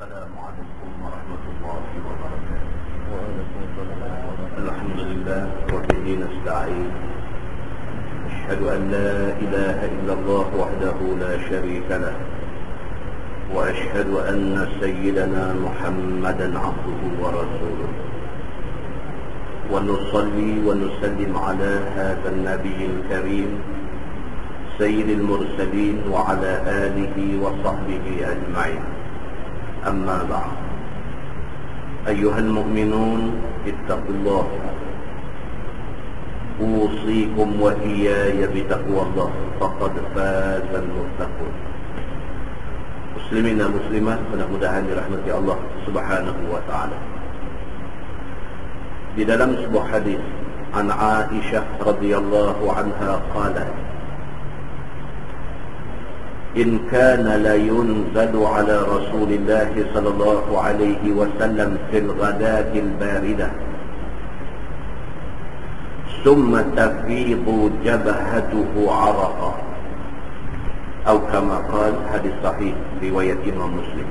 السلام عليكم ورحمة الله وبركاته. وعليكم السلام. الحمد لله وبه نستعين. أشهد أن لا إله إلا الله وحده لا شريك له، وأشهد أن سيدنا محمدا عبده ورسوله، ونصلي ونسلم على هذا النبي الكريم سيد المرسلين وعلى آله وصحبه أجمعين. أما بعد، أيها المؤمنون اتقوا الله، أوصيكم وإياي بتقوى الله، فقد فاز المتقون. Muslimin dan muslimat, mudah-mudahan dirahmati Allah Subhanahu wa taala. Di dalam sebuah hadis an Aisyah radhiyallahu anha qalat: إن كان لا ينزل على رسول الله صلى الله عليه وسلم في الغداة الباردة ثم تفيض جبهته عرقا، أو كما قال. Hadis sahih riwayat Imam Muslim.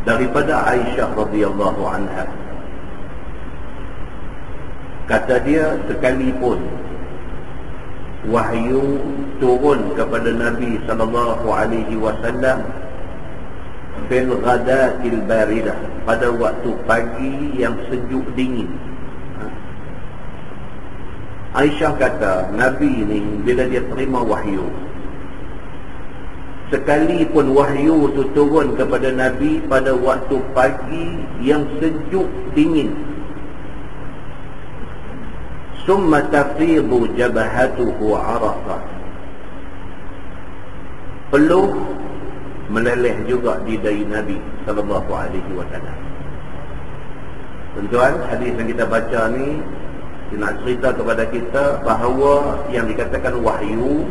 Daripada Aisyah radhiyallahu anha, kata dia, sekalipun wahyu turun kepada Nabi sallallahu alaihi wasallam fil ghadatil baridah, pada waktu pagi yang sejuk dingin. Aisyah kata, Nabi ni bila dia terima wahyu, sekalipun wahyu tu turun kepada Nabi pada waktu pagi yang sejuk dingin, summa tafidu jabahatuhu araqa, peluh meleleh juga di dahi Nabi sallallahu alaihi wasallam. Tuan-tuan, hadis yang kita baca ni dia nak cerita kepada kita bahawa yang dikatakan wahyu,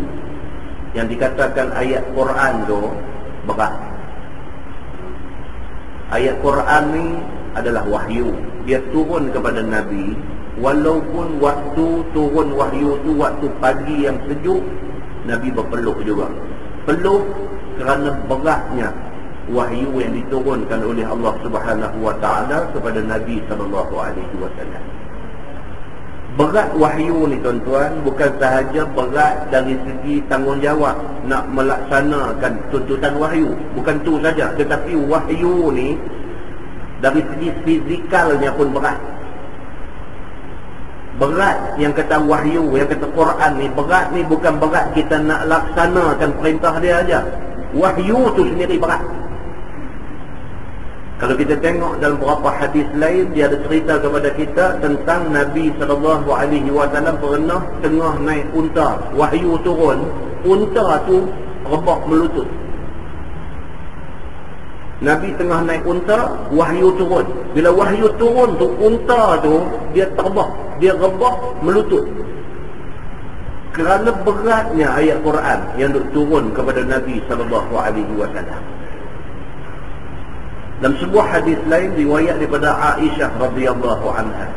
yang dikatakan ayat Quran tu berat. Ayat Quran ni adalah wahyu, dia turun kepada Nabi. Walaupun waktu turun wahyu tu waktu pagi yang sejuk, Nabi berpeluh juga. Peluh kerana beratnya wahyu yang diturunkan oleh Allah Subhanahu wa taala kepada Nabi sallallahu alaihi wasallam. Berat wahyu ni tuan-tuan, bukan sahaja berat dari segi tanggungjawab nak melaksanakan tuntutan wahyu, bukan tu saja, tetapi wahyu ni dari segi fizikalnya pun berat. Berat yang kata wahyu, yang kata Quran ni berat ni bukan berat kita nak laksanakan perintah dia aja. Wahyu tu sendiri berat. Kalau kita tengok dalam beberapa hadis lain, dia ada cerita kepada kita tentang Nabi SAW pernah tengah naik unta, wahyu turun, unta tu rebah melutut. Nabi tengah naik unta, wahyu turun. Bila wahyu turun tu, unta tu dia terbah, dia rebah melutut. Kerana beratnya ayat Quran yang turun kepada Nabi SAW. Dalam sebuah hadis lain riwayat daripada Aisyah radhiyallahu anha,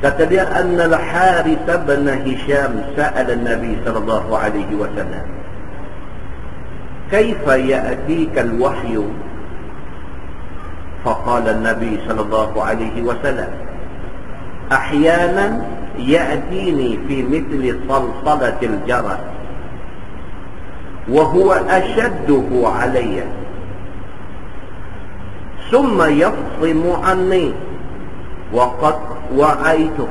kata dia, anna al-Harith bin Hisham sa'ala an-Nabi sallallahu alaihi wasallam, kaifa ya'tika al-wahyu? Faqala an-Nabi sallallahu alaihi wasallam, ahyanan ya'tini fi mithli salsalatil jarad wa huwa ashadduhu alayya, summa yafsimu anni wa qad wa'aitu,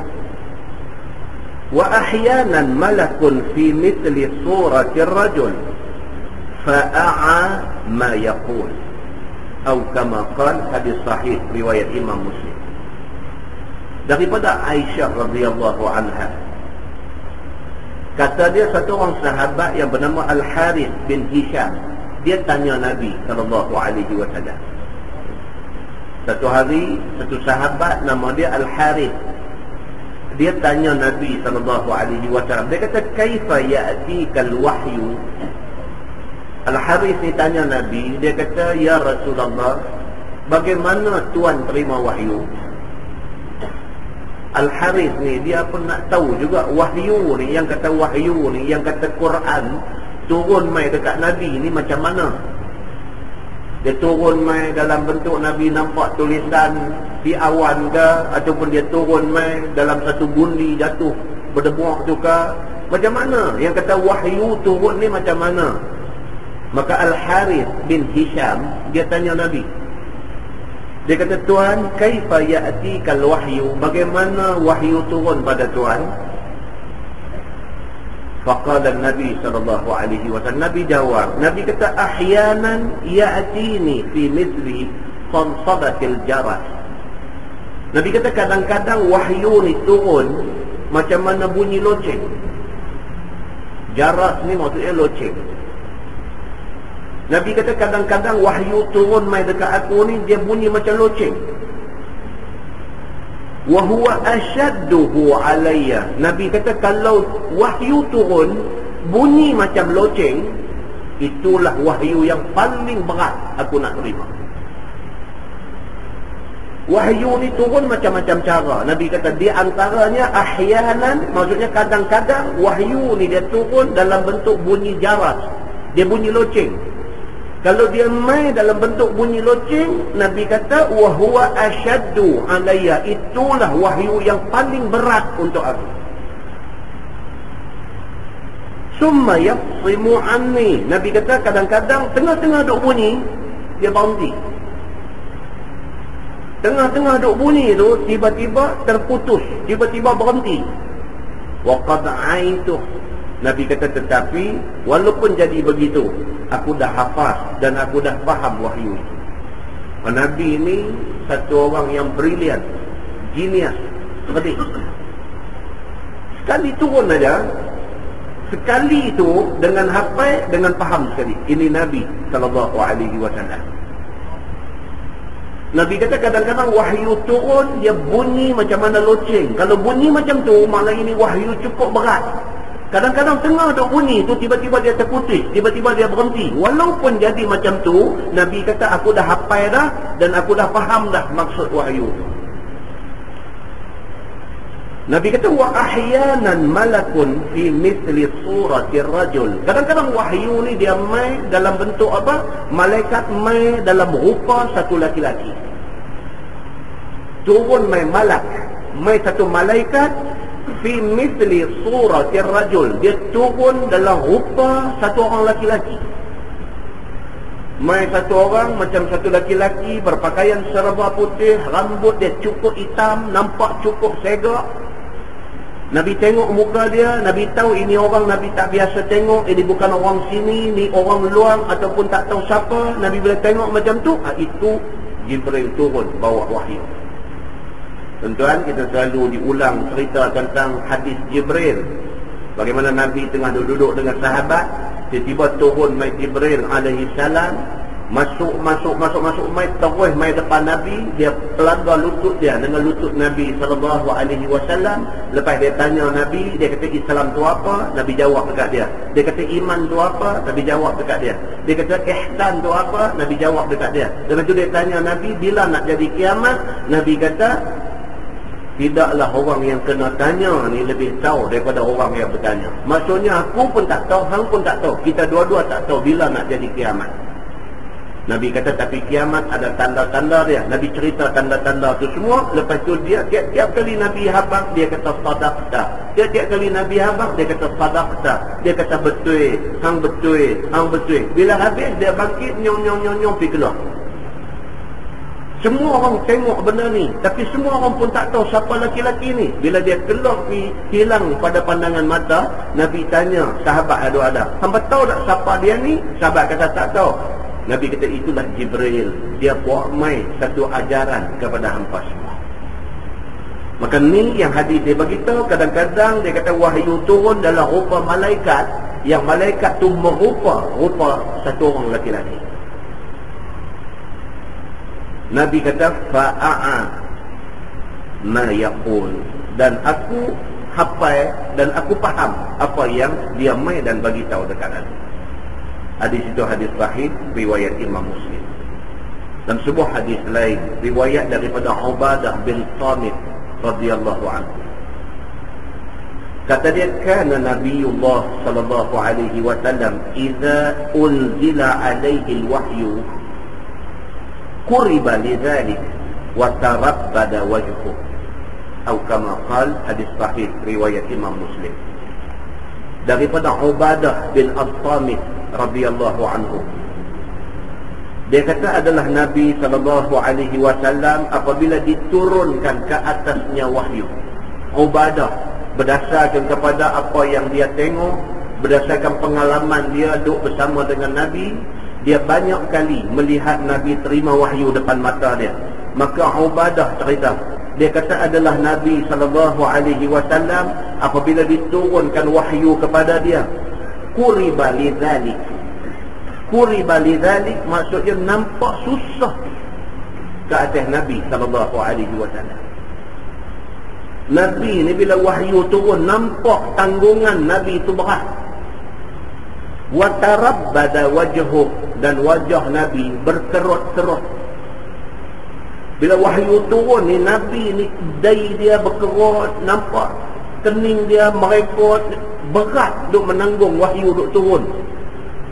wa ahyanan malakun fi mithli surati ar-rajul fa'a ma yaqul, atau kama qala. Hadis sahih riwayat Imam Muslim. Daripada Aisyah radhiyallahu anha, kata dia, satu orang sahabat yang bernama Al-Harith bin Hisham, dia tanya Nabi sallallahu alaihi wasallam. Satu hari, satu sahabat nama dia Al-Harith, dia tanya Nabi sallallahu alaihi wasallam. Dia kata, kaifa ya'tikal wahyu? Al-Harith ni tanya Nabi, dia kata, ya Rasulullah, bagaimana Tuan terima wahyu? Al-Harith ni dia pun nak tahu juga wahyu ni, yang kata wahyu ni, yang kata Quran turun mai dekat Nabi ni macam mana. Dia turun mai dalam bentuk Nabi nampak tulisan di awan ke, ataupun dia turun mai dalam satu bundi jatuh berdebuak tu ke. Macam mana? Yang kata wahyu turun ni macam mana? Maka Al-Harith bin Hisham dia tanya Nabi. Dia kata, Tuhan, kaifa ya'tikal wahyu? Bagaimana wahyu turun pada Tuhan? Faqala Nabi SAW, Nabi jawab, Nabi kata, ahyanan ya'tini fi mithli sansabatil jaras. Nabi kata kadang-kadang wahyu ni turun macam mana bunyi loceng. Jaras ni maksudnya loceng. Nabi kata kadang-kadang wahyu turun mai dekat aku ni, dia bunyi macam loceng. Wa huwa ashadduhu alayya. Nabi kata kalau wahyu turun bunyi macam loceng, itulah wahyu yang paling berat aku nak terima. Wahyu ni turun macam-macam cara. Nabi kata di antaranya ahyanan, maksudnya kadang-kadang wahyu ni dia turun dalam bentuk bunyi jaras. Dia bunyi loceng. Kalau dia mai dalam bentuk bunyi loceng, Nabi kata wa huwa ashaddu alayya, itulah wahyu yang paling berat untuk aku. Summa yafsimu anni. Nabi kata kadang-kadang tengah-tengah duk bunyi, dia berhenti. Tengah-tengah duk bunyi tu tiba-tiba terputus, tiba-tiba berhenti. Wa qad aitu. Nabi kata tetapi walaupun jadi begitu, aku dah hafaz dan aku dah faham wahyu itu. Nabi ini satu orang yang brilian, genius, cerdik. Sekali turun aja, sekali itu dengan hafal, dengan faham sekali. Ini Nabi SAW. Nabi kata kadang-kadang wahyu turun, dia bunyi macam mana loceng. Kalau bunyi macam tu, malah ini wahyu cukup berat. Kadang-kadang tengah duk bunyi tu tiba-tiba dia terputus, tiba-tiba dia berhenti. Walaupun jadi macam tu, Nabi kata aku dah hafal dah dan aku dah faham dah maksud wahyu tu. Nabi kata wa ahyanan malakun fi mithli suratir rajul. Kadang-kadang wahyu ni dia mai dalam bentuk apa? Malaikat mai dalam rupa satu laki-laki. Turun mai malak, mai satu malaikat fi mithli suratir rajul. Dia turun dalam rupa satu orang laki-laki. Mai satu orang macam satu laki-laki berpakaian serba putih, rambut dia cukup hitam, nampak cukup segak. Nabi tengok muka dia, Nabi tahu ini orang Nabi tak biasa tengok, ini bukan orang sini, ni orang luar ataupun tak tahu siapa. Nabi bila tengok macam tu, itu Jibril turun bawa wahyu. Tuan-tuan, kita selalu diulang cerita tentang hadis Jibril. Bagaimana Nabi tengah duduk dengan sahabat, tiba-tiba turun mai Jibril alaihi salam, masuk mai terus mai depan Nabi. Dia pelanggar lutut dia dengan lutut Nabi sallallahu alaihi wasallam. Lepas dia tanya Nabi, dia kata Islam tu apa? Nabi jawab dekat dia. Dia kata iman tu apa? Nabi jawab dekat dia. Dia kata ihsan tu apa? Nabi jawab dekat dia. Lepas tu dia tanya Nabi, bila nak jadi kiamat? Nabi kata tidaklah orang yang kena tanya ni lebih tahu daripada orang yang bertanya. Maksudnya aku pun tak tahu, hang pun tak tahu. Kita dua-dua tak tahu bila nak jadi kiamat. Nabi kata tapi kiamat ada tanda-tanda dia. Nabi cerita tanda-tanda tu semua. Lepas tu dia tiap-tiap kali Nabi habaq dia kata sadaqta. Tiap-tiap kali Nabi habaq dia kata sadaqta. Dia kata betul, hang betul, hang betul. Bila habis dia bangkit nyong pergi keluar. Semua orang tengok benda ni, tapi semua orang pun tak tahu siapa laki-laki ni. Bila dia keluar hilang pada pandangan mata, Nabi tanya sahabat ada. Hangpa tahu tak siapa dia ni? Sahabat kata tak tahu. Nabi kata itulah Jibril. Dia bawa mai satu ajaran kepada hangpa semua. Maka ni yang hadis dia beritahu, kadang-kadang dia kata wahyu turun dalam rupa malaikat, yang malaikat tu merupa satu orang laki-laki. Nabi kata fa'a ma yaqul, dan aku hafal dan aku faham apa yang dia mai dan bagi tahu dekat aku. Hadis itu hadis sahih riwayat Imam Muslim. Dan sebuah hadis lain riwayat daripada Ubadah bin Samit radhiyallahu anhu. Kata dia, kana Nabiullah sallallahu alaihi wasallam idza unzila alaihi alwahyu Quriba lidzalik wa tarabbada wajhuhu. Atau kama qala, hadis sahih riwayat Imam Muslim. Daripada Ubadah bin As-Samit radhiyallahu anhu. Dia kata adalah Nabi SAW apabila diturunkan ke atasnya wahyu. Ubadah berdasarkan kepada apa yang dia tengok, berdasarkan pengalaman dia duduk bersama dengan Nabi, dia banyak kali melihat Nabi terima wahyu depan mata dia. Maka Ubadah cerita, dia kata adalah Nabi SAW apabila diturunkan wahyu kepada dia, quriba lidzalik. Quriba lidzalik maksudnya nampak susah ke atas Nabi SAW. Nabi ni bila wahyu turun, nampak tanggungan Nabi itu berat. Wa tarabbada wajhuh, dan wajah Nabi berkerut-kerut. Bila wahyu turun ni, Nabi ni dai dia berkerut, nampak kening dia merepot, berat duk menanggung wahyu duk turun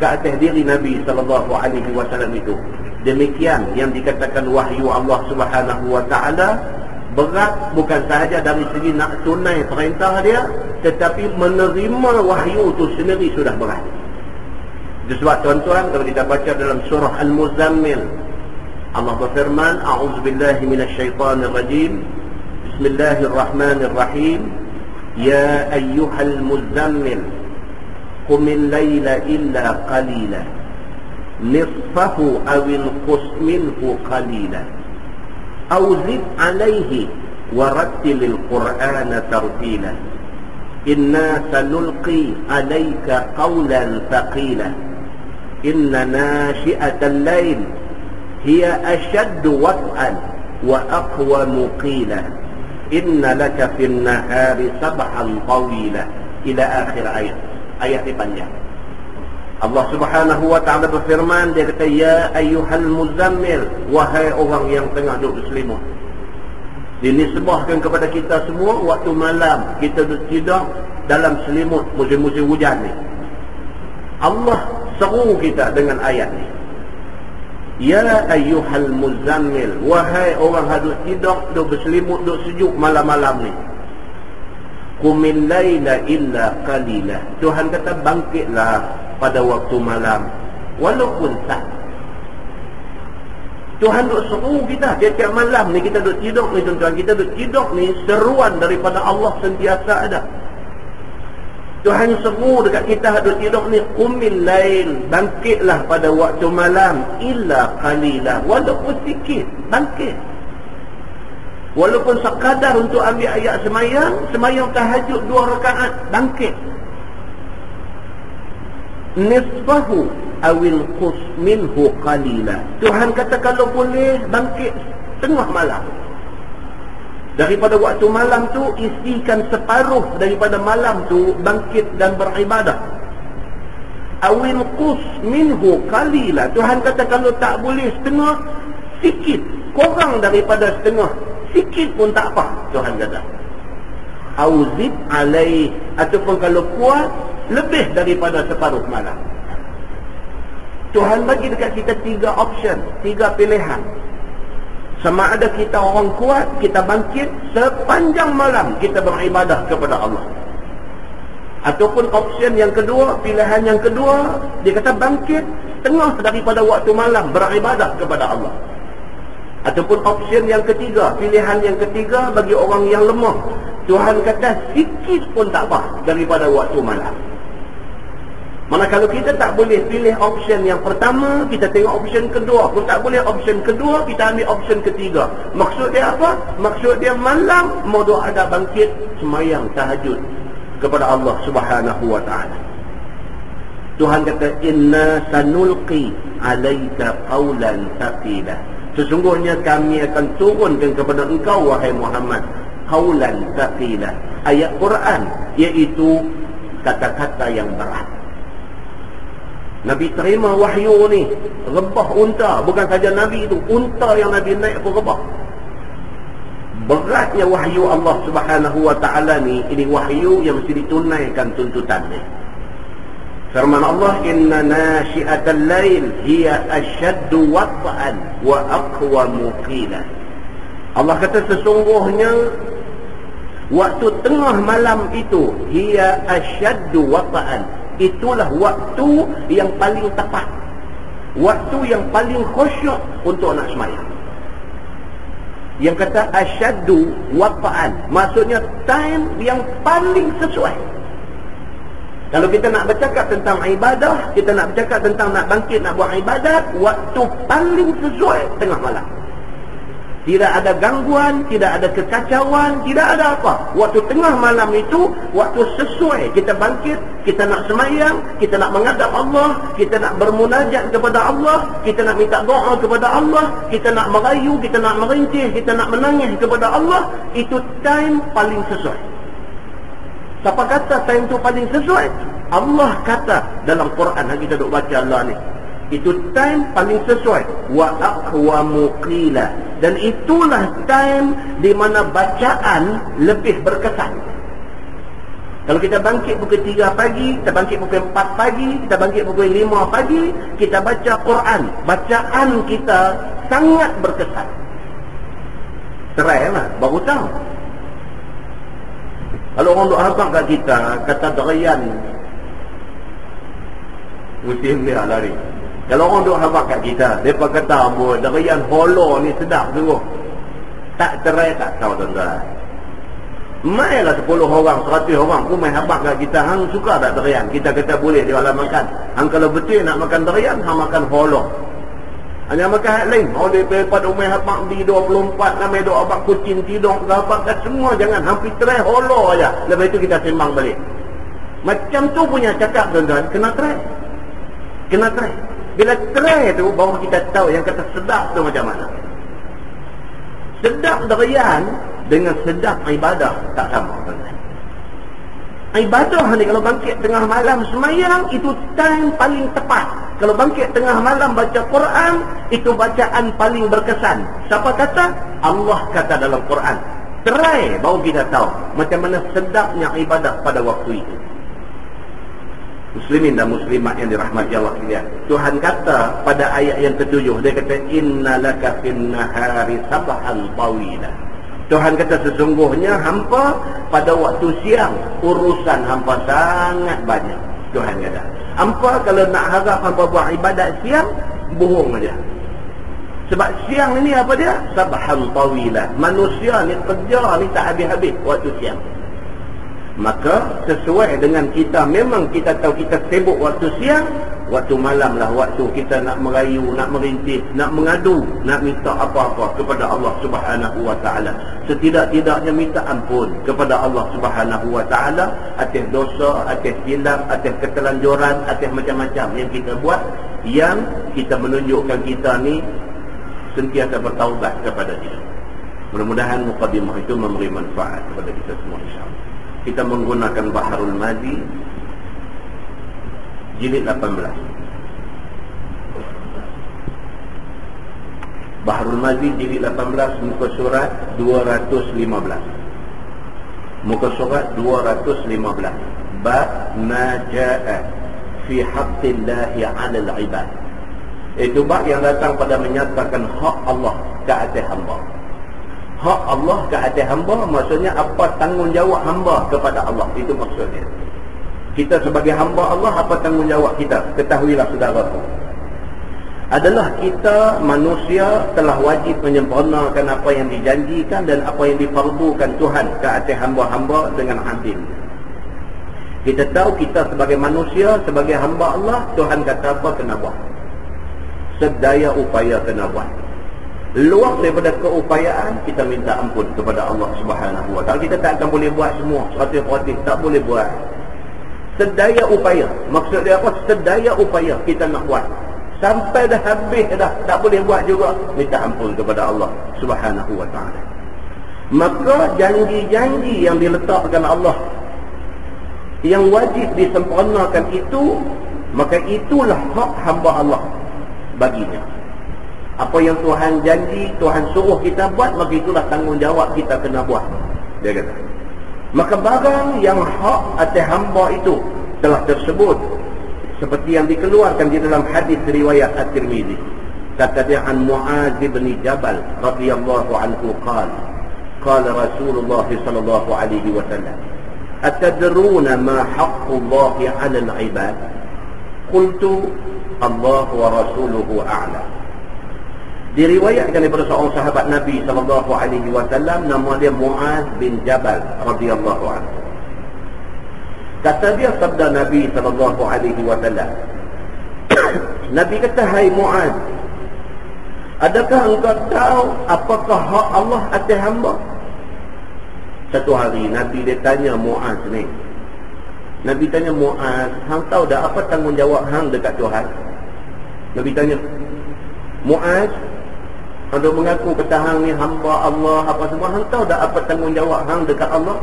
ke atas diri Nabi SAW itu. Demikian yang dikatakan wahyu Allah Subhanahu wa taala berat bukan sahaja dari segi nak tunai perintah dia, tetapi menerima wahyu itu sendiri sudah berat. Sebab tuan-tuan, kalau kita baca dalam surah Al-Muzammil, Allah berfirman, a'udzubillahi minasyaitanirrajim, bismillahirrahmanirrahim, ya ayyuhal muzammil qumil laila illa qalila nisfahu awil qus minhu qalila aw zid alayhi warattilil qur'ana tartila inna sanulqi alayka qawlan thaqila inna nashi'atal layl hiya ashaddu wat'an wa aqwamu qila inna laka fin nahari sabhan tawila ila akhir ayat. Ayat ini panjang. Allah Subhanahu wa ta'ala berfirman, dia kata, ya ayyuhal muzammil, wahai orang yang tengah duduk berselimut. Dinisbahkan kepada kita semua waktu malam kita duduk tidur dalam selimut musim-musim hujan ni. Allah seru kita dengan ayat ni. Ya ayyuhal muzammil, wahai orang yang duduk tidur, duduk berselimut, duduk sejuk malam-malam ni. Qumil laila illa qalila. Tuhan kata bangkitlah pada waktu malam walaupun tak. Tuhan duk seru kita tiap-tiap malam ni kita duk tidur ni tuan-tuan, kita duk tidur ni seruan daripada Allah sentiasa ada. Tuhan seru dekat kita duk tidur ni, qumil lail, bangkitlah pada waktu malam illa qalila, walaupun sikit bangkit. Walaupun sekadar untuk ambil ayat semayang tahajud 2 rakaat, bangkit. Nisfahu awil qus minhu qalila. Tuhan kata kalau boleh bangkit tengah malam. Daripada waktu malam tu, isikan separuh daripada malam tu bangkit dan beribadah. Awil qus minhu qalila. Tuhan kata kalau tak boleh setengah, sikit, kurang daripada setengah, sikit pun tak apa, Tuhan kata. Auzid alaih, ataupun kalau kuat, lebih daripada separuh malam. Tuhan bagi dekat kita 3 option, 3 pilihan. Sama ada kita orang kuat, kita bangkit sepanjang malam kita beribadah kepada Allah. Ataupun option yang kedua, pilihan yang kedua, dia kata bangkit setengah daripada waktu malam beribadah kepada Allah. Ataupun option yang ketiga, pilihan yang ketiga bagi orang yang lemah, Tuhan kata sikit pun tak apa daripada waktu malam. Mana kalau kita tak boleh pilih option yang pertama, kita tengok option kedua. Kalau tak boleh option kedua, kita ambil option ketiga. Maksud dia apa? Maksud dia malam mau doa ada bangkit semayang tahajud kepada Allah Subhanahu wa ta'ala. Tuhan kata inna sanulqi alaika qawlan thaqila. Sesungguhnya kami akan turunkan kepada engkau wahai Muhammad qawlan thaqila, ayat Quran, iaitu kata-kata yang berat. Nabi terima wahyu ni, rebah unta. Bukan saja Nabi itu, unta yang Nabi naik pun rebah. Beratnya wahyu Allah Subhanahu wa ta'ala ni, ini wahyu yang mesti ditunaikan tuntutannya. Firman Allah, inna nashi'atal lail hiya asyaddu wat'an wa aqwamu qila. Allah kata sesungguhnya waktu tengah malam itu hiya asyaddu wat'an, itulah waktu yang paling tepat, waktu yang paling khusyuk untuk nak sembahyang. Yang kata asyaddu wat'an maksudnya time yang paling sesuai. Kalau kita nak bercakap tentang ibadah, kita nak bercakap tentang nak bangkit, nak buat ibadat, waktu paling sesuai tengah malam. Tidak ada gangguan, tidak ada kekacauan, tidak ada apa. Waktu tengah malam itu, waktu sesuai kita bangkit, kita nak semayang, kita nak menghadap Allah, kita nak bermunajat kepada Allah, kita nak minta doa kepada Allah, kita nak merayu, kita nak merintih, kita nak menangis kepada Allah. Itu time paling sesuai. Siapa kata time tu paling sesuai? Allah kata dalam Quran yang kita duk baca Allah ni. Itu time paling sesuai. Wa aqwamu qila. Dan itulah time di mana bacaan lebih berkesan. Kalau kita bangkit pukul 3 pagi, kita bangkit pukul 4 pagi, kita bangkit pukul 5 pagi, kita baca Quran. Bacaan kita sangat berkesan. Try lah, baru tahu. Kalau orang duk habaq kat kita, kata derian, musim dia lari. Kalau orang duk habaq kat kita, mereka kata, derian holo ni sedap sungguh. Tak cerai, tak tahu tuan-tuan. Mainlah 10 orang, 100 orang pun main habaq kat kita. Hang suka tak derian? Kita kata boleh dia orang makan. Hang kalau betul nak makan derian, hang makan holo. Hanya makan hal lain. Orang daripada umai habak di 24, namanya duk habak kucing tidur, habak semua jangan. Hampir try holo aja. Lepas itu kita sembang balik. Macam tu punya cakap tuan-tuan, kena try. Kena try. Bila try tu, baru kita tahu yang kata sedap tu macam mana. Sedap derian dengan sedap ibadah tak sama tuan-tuan. Ibadah ni kalau bangkit tengah malam semayang, itu time paling tepat. Kalau bangkit tengah malam baca Quran, itu bacaan paling berkesan. Siapa kata? Allah kata dalam Quran. Try baru kita tahu macam mana sedapnya ibadah pada waktu itu. Muslimin dan muslimat yang dirahmati Allah sekalian, Tuhan kata pada ayat yang ke-7, dia kata innalaka fin nahari sabhan tawila. Tuhan kata sesungguhnya hampa pada waktu siang urusan hampa sangat banyak. Tuhan kata hampa kalau nak harap hampa buat ibadat siang, bohong aja. Sebab siang ini apa dia? Sabhan tawila. Manusia ni kerja ni tak habis-habis waktu siang. Maka sesuai dengan kita, memang kita tahu kita sibuk waktu siang, waktu malam lah waktu kita nak merayu, nak merintih, nak mengadu, nak minta apa-apa kepada Allah Subhanahu wa ta'ala. Setidak-tidaknya minta ampun kepada Allah Subhanahu wa ta'ala atas dosa, atas silap, atas ketelanjuran, atas macam-macam yang kita buat, yang kita menunjukkan kita ni sentiasa bertaubat kepada dia. Mudah-mudahan mukadimah itu memberi manfaat kepada kita semua, insyaAllah. Kita menggunakan Baharul Mazi jilid 18. Baharul Mazi jilid 18, muka surat 215. Muka surat 215. Bab ma jaa fi haqqillahi 'alal 'ibad. Itu bab yang datang pada menyatakan hak Allah ke atas hamba. Hak Allah ke atas hamba maksudnya apa tanggungjawab hamba kepada Allah. Itu maksudnya. Kita sebagai hamba Allah, apa tanggungjawab kita? Ketahuilah saudaraku, adalah kita manusia telah wajib menyempurnakan apa yang dijanjikan dan apa yang difardukan Tuhan ke atas hamba-hamba dengan adil. Kita tahu kita sebagai manusia, sebagai hamba Allah, Tuhan kata apa kena buat. Sedaya upaya kena buat. Luar daripada keupayaan, kita minta ampun kepada Allah Subhanahu wa ta'ala. Kita tak akan boleh buat semua 100%, tak boleh buat. Sedaya upaya, maksud dia apa? Sedaya upaya kita nak buat. Sampai dah habis dah, tak boleh buat juga, minta ampun kepada Allah Subhanahu wa ta'ala. Maka janji-janji yang diletakkan Allah, yang wajib disempurnakan itu, maka itulah hak hamba Allah baginya. Apa yang Tuhan janji, Tuhan suruh kita buat, maka itulah tanggungjawab kita kena buat. Dia kata. Maka barang yang hak atas hamba itu telah tersebut seperti yang dikeluarkan di dalam hadis riwayat At-Tirmidzi. Kata dia an Mu'adz bin Jabal radhiyallahu anhu qala Rasulullah sallallahu alaihi wasallam atadruna ma haqqullahi 'alal 'ibad qultu Allah wa rasuluhu a'lam. Diriwayatkan daripada seorang sahabat Nabi sallallahu alaihi wasallam, nama dia Mu'adz bin Jabal radhiyallahu anhu. Kata dia sabda Nabi sallallahu alaihi wasallam, Nabi kata, hai Mu'adz, adakah engkau tahu apakah hak Allah atas hamba? Satu hari Nabi dia tanya Mu'adz ni. Nabi tanya Mu'adz, hang tahu dah apa tanggungjawab hang dekat Tuhan? Nabi tanya, Mu'adz, hang mengaku kata hang ni hamba Allah apa semua, hang tahu dah apa tanggungjawab hang dekat Allah?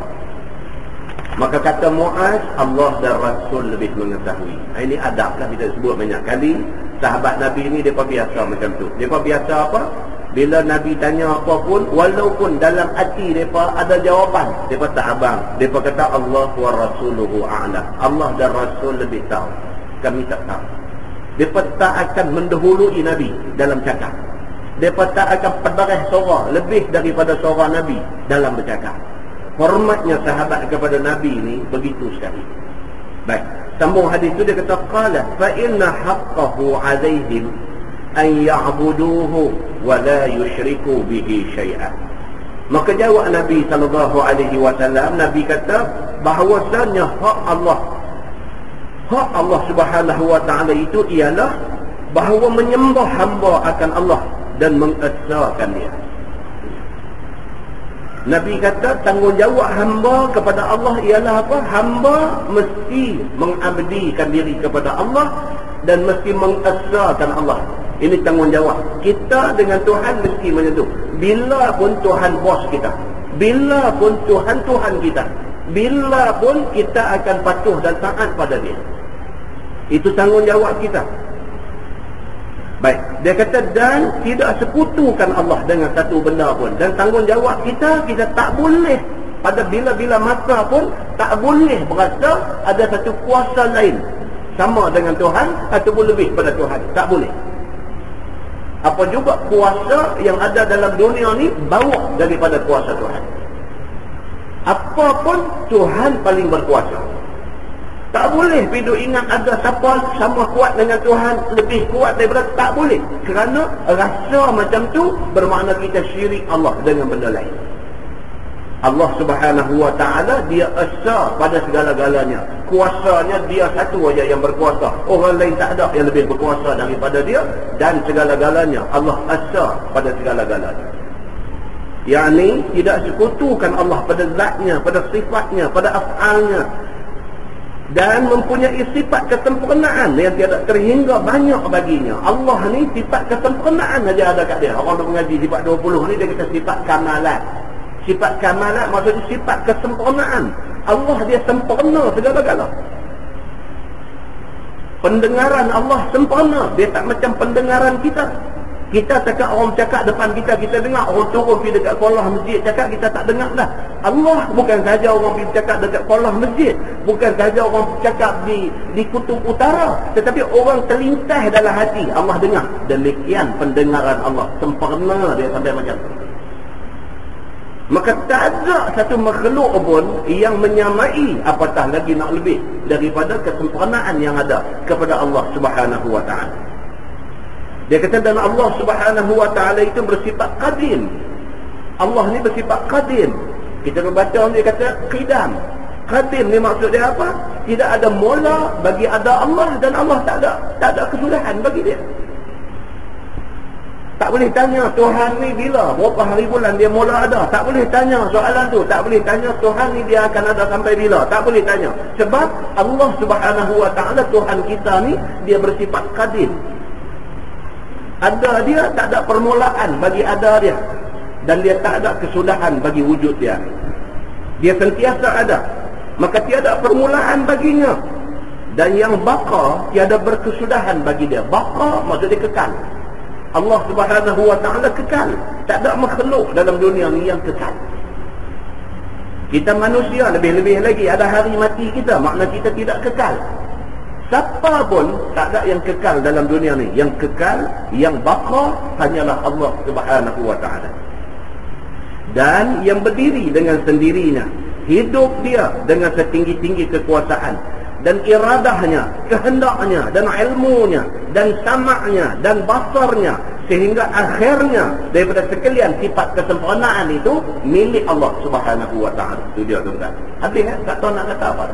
Maka kata Mu'adz, Allah dan Rasul lebih mengetahui. Ini adab lah kita sebut banyak kali. Sahabat Nabi ni mereka biasa macam tu. Mereka biasa apa? Bila Nabi tanya apa pun, walaupun dalam hati mereka ada jawapan, mereka tak abang. Mereka kata Allah wa rasuluhu a'lam. Allah dan Rasul lebih tahu, kami tak tahu. Mereka tak akan mendahului Nabi dalam cakap. Mereka tak akan pedarah suara lebih daripada suara Nabi dalam bercakap. Hormatnya sahabat kepada Nabi ni begitu sekali. Baik, sambung hadis tu dia kata qala fa inna haqqahu 'alaihim an ya'buduhu wa la yusyriku bihi syai'an. Maka jawab Nabi sallallahu alaihi wasallam, Nabi kata bahawasanya hak Allah Subhanahu wa taala itu ialah bahawa menyembah hamba akan Allah dan mengesahkan dia. Nabi kata tanggungjawab hamba kepada Allah ialah apa? Hamba mesti mengabdikan diri kepada Allah dan mesti mengesahkan Allah. Ini tanggungjawab. Kita dengan Tuhan mesti macam tu. Bila pun Tuhan bos kita, bila pun Tuhan kita, bila pun kita akan patuh dan taat pada dia. Itu tanggungjawab kita. Baik, dia kata dan tidak sekutukan Allah dengan satu benda pun. Dan tanggungjawab kita tak boleh pada bila-bila masa pun tak boleh berasa ada satu kuasa lain sama dengan Tuhan ataupun lebih pada Tuhan. Tak boleh. Apa juga kuasa yang ada dalam dunia ni bawa daripada kuasa Tuhan. Apapun Tuhan paling berkuasa. Tak boleh hidup ingat ada siapa sama kuat dengan Tuhan, lebih kuat daripada, tak boleh. Kerana rasa macam tu bermakna kita syirik Allah dengan benda lain. Allah Subhanahu wa taala dia esa pada segala-galanya. Kuasanya dia satu aja yang berkuasa. Orang lain tak ada yang lebih berkuasa daripada dia, dan segala-galanya Allah esa pada segala-galanya. Yani tidak sekutukan Allah pada zatnya, pada sifatnya, pada af'alnya, dan mempunyai sifat kesempurnaan yang tiada terhingga banyak baginya. Allah ni sifat kesempurnaan saja ada kat dia. Orang dah mengaji sifat 20 ni dia kata sifat kamalat. Sifat kamalat maksudnya sifat kesempurnaan. Allah dia sempurna segala-gala. Pendengaran Allah sempurna. Dia tak macam pendengaran kita. Kita cakap, orang cakap depan kita, kita dengar. Orang turun pergi dekat sekolah masjid cakap, kita tak dengar dah. Allah bukan sahaja orang pergi cakap dekat sekolah masjid, bukan sahaja orang cakap di kutub utara, tetapi orang terlintas dalam hati, Allah dengar. Demikian pendengaran Allah sempurna dia sampai macam tu. Maka tak ada satu makhluk pun yang menyamai, apatah lagi nak lebih daripada kesempurnaan yang ada kepada Allah Subhanahu wa taala. Dia kata dan Allah Subhanahu wa taala itu bersifat qadim. Allah ni bersifat qadim. Kita membaca dia kata qidam. Qadim ni maksud dia apa? Tidak ada mula bagi ada Allah, dan Allah tak ada kesudahan bagi dia. Tak boleh tanya Tuhan ni bila, berapa hari bulan dia mula ada. Tak boleh tanya soalan tu. Tak boleh tanya Tuhan ni dia akan ada sampai bila. Tak boleh tanya. Sebab Allah Subhanahu wa taala, Tuhan kita ni, dia bersifat qadim. Ada dia, tak ada permulaan bagi ada dia, dan dia tak ada kesudahan bagi wujud dia. Dia sentiasa ada, maka tiada permulaan baginya. Dan yang baqa, tiada berkesudahan bagi dia. Baqa maksudnya kekal. Allah Subhanahu wa taala kekal. Tak ada makhluk dalam dunia ni yang kekal. Kita manusia lebih-lebih lagi ada hari mati kita, makna kita tidak kekal. Siapa pun tak ada yang kekal dalam dunia ni. Yang kekal, yang baqa hanyalah Allah Subhanahu wa ta'ala. Dan yang berdiri dengan sendirinya, hidup dia dengan setinggi-tinggi kekuasaan dan iradahnya, kehendaknya dan ilmunya dan sama'nya dan basarnya, sehingga akhirnya daripada sekalian sifat kesempurnaan itu milik Allah Subhanahu wa ta'ala. Itu dia tuan-tuan. Habis tak tahu nak kata apa.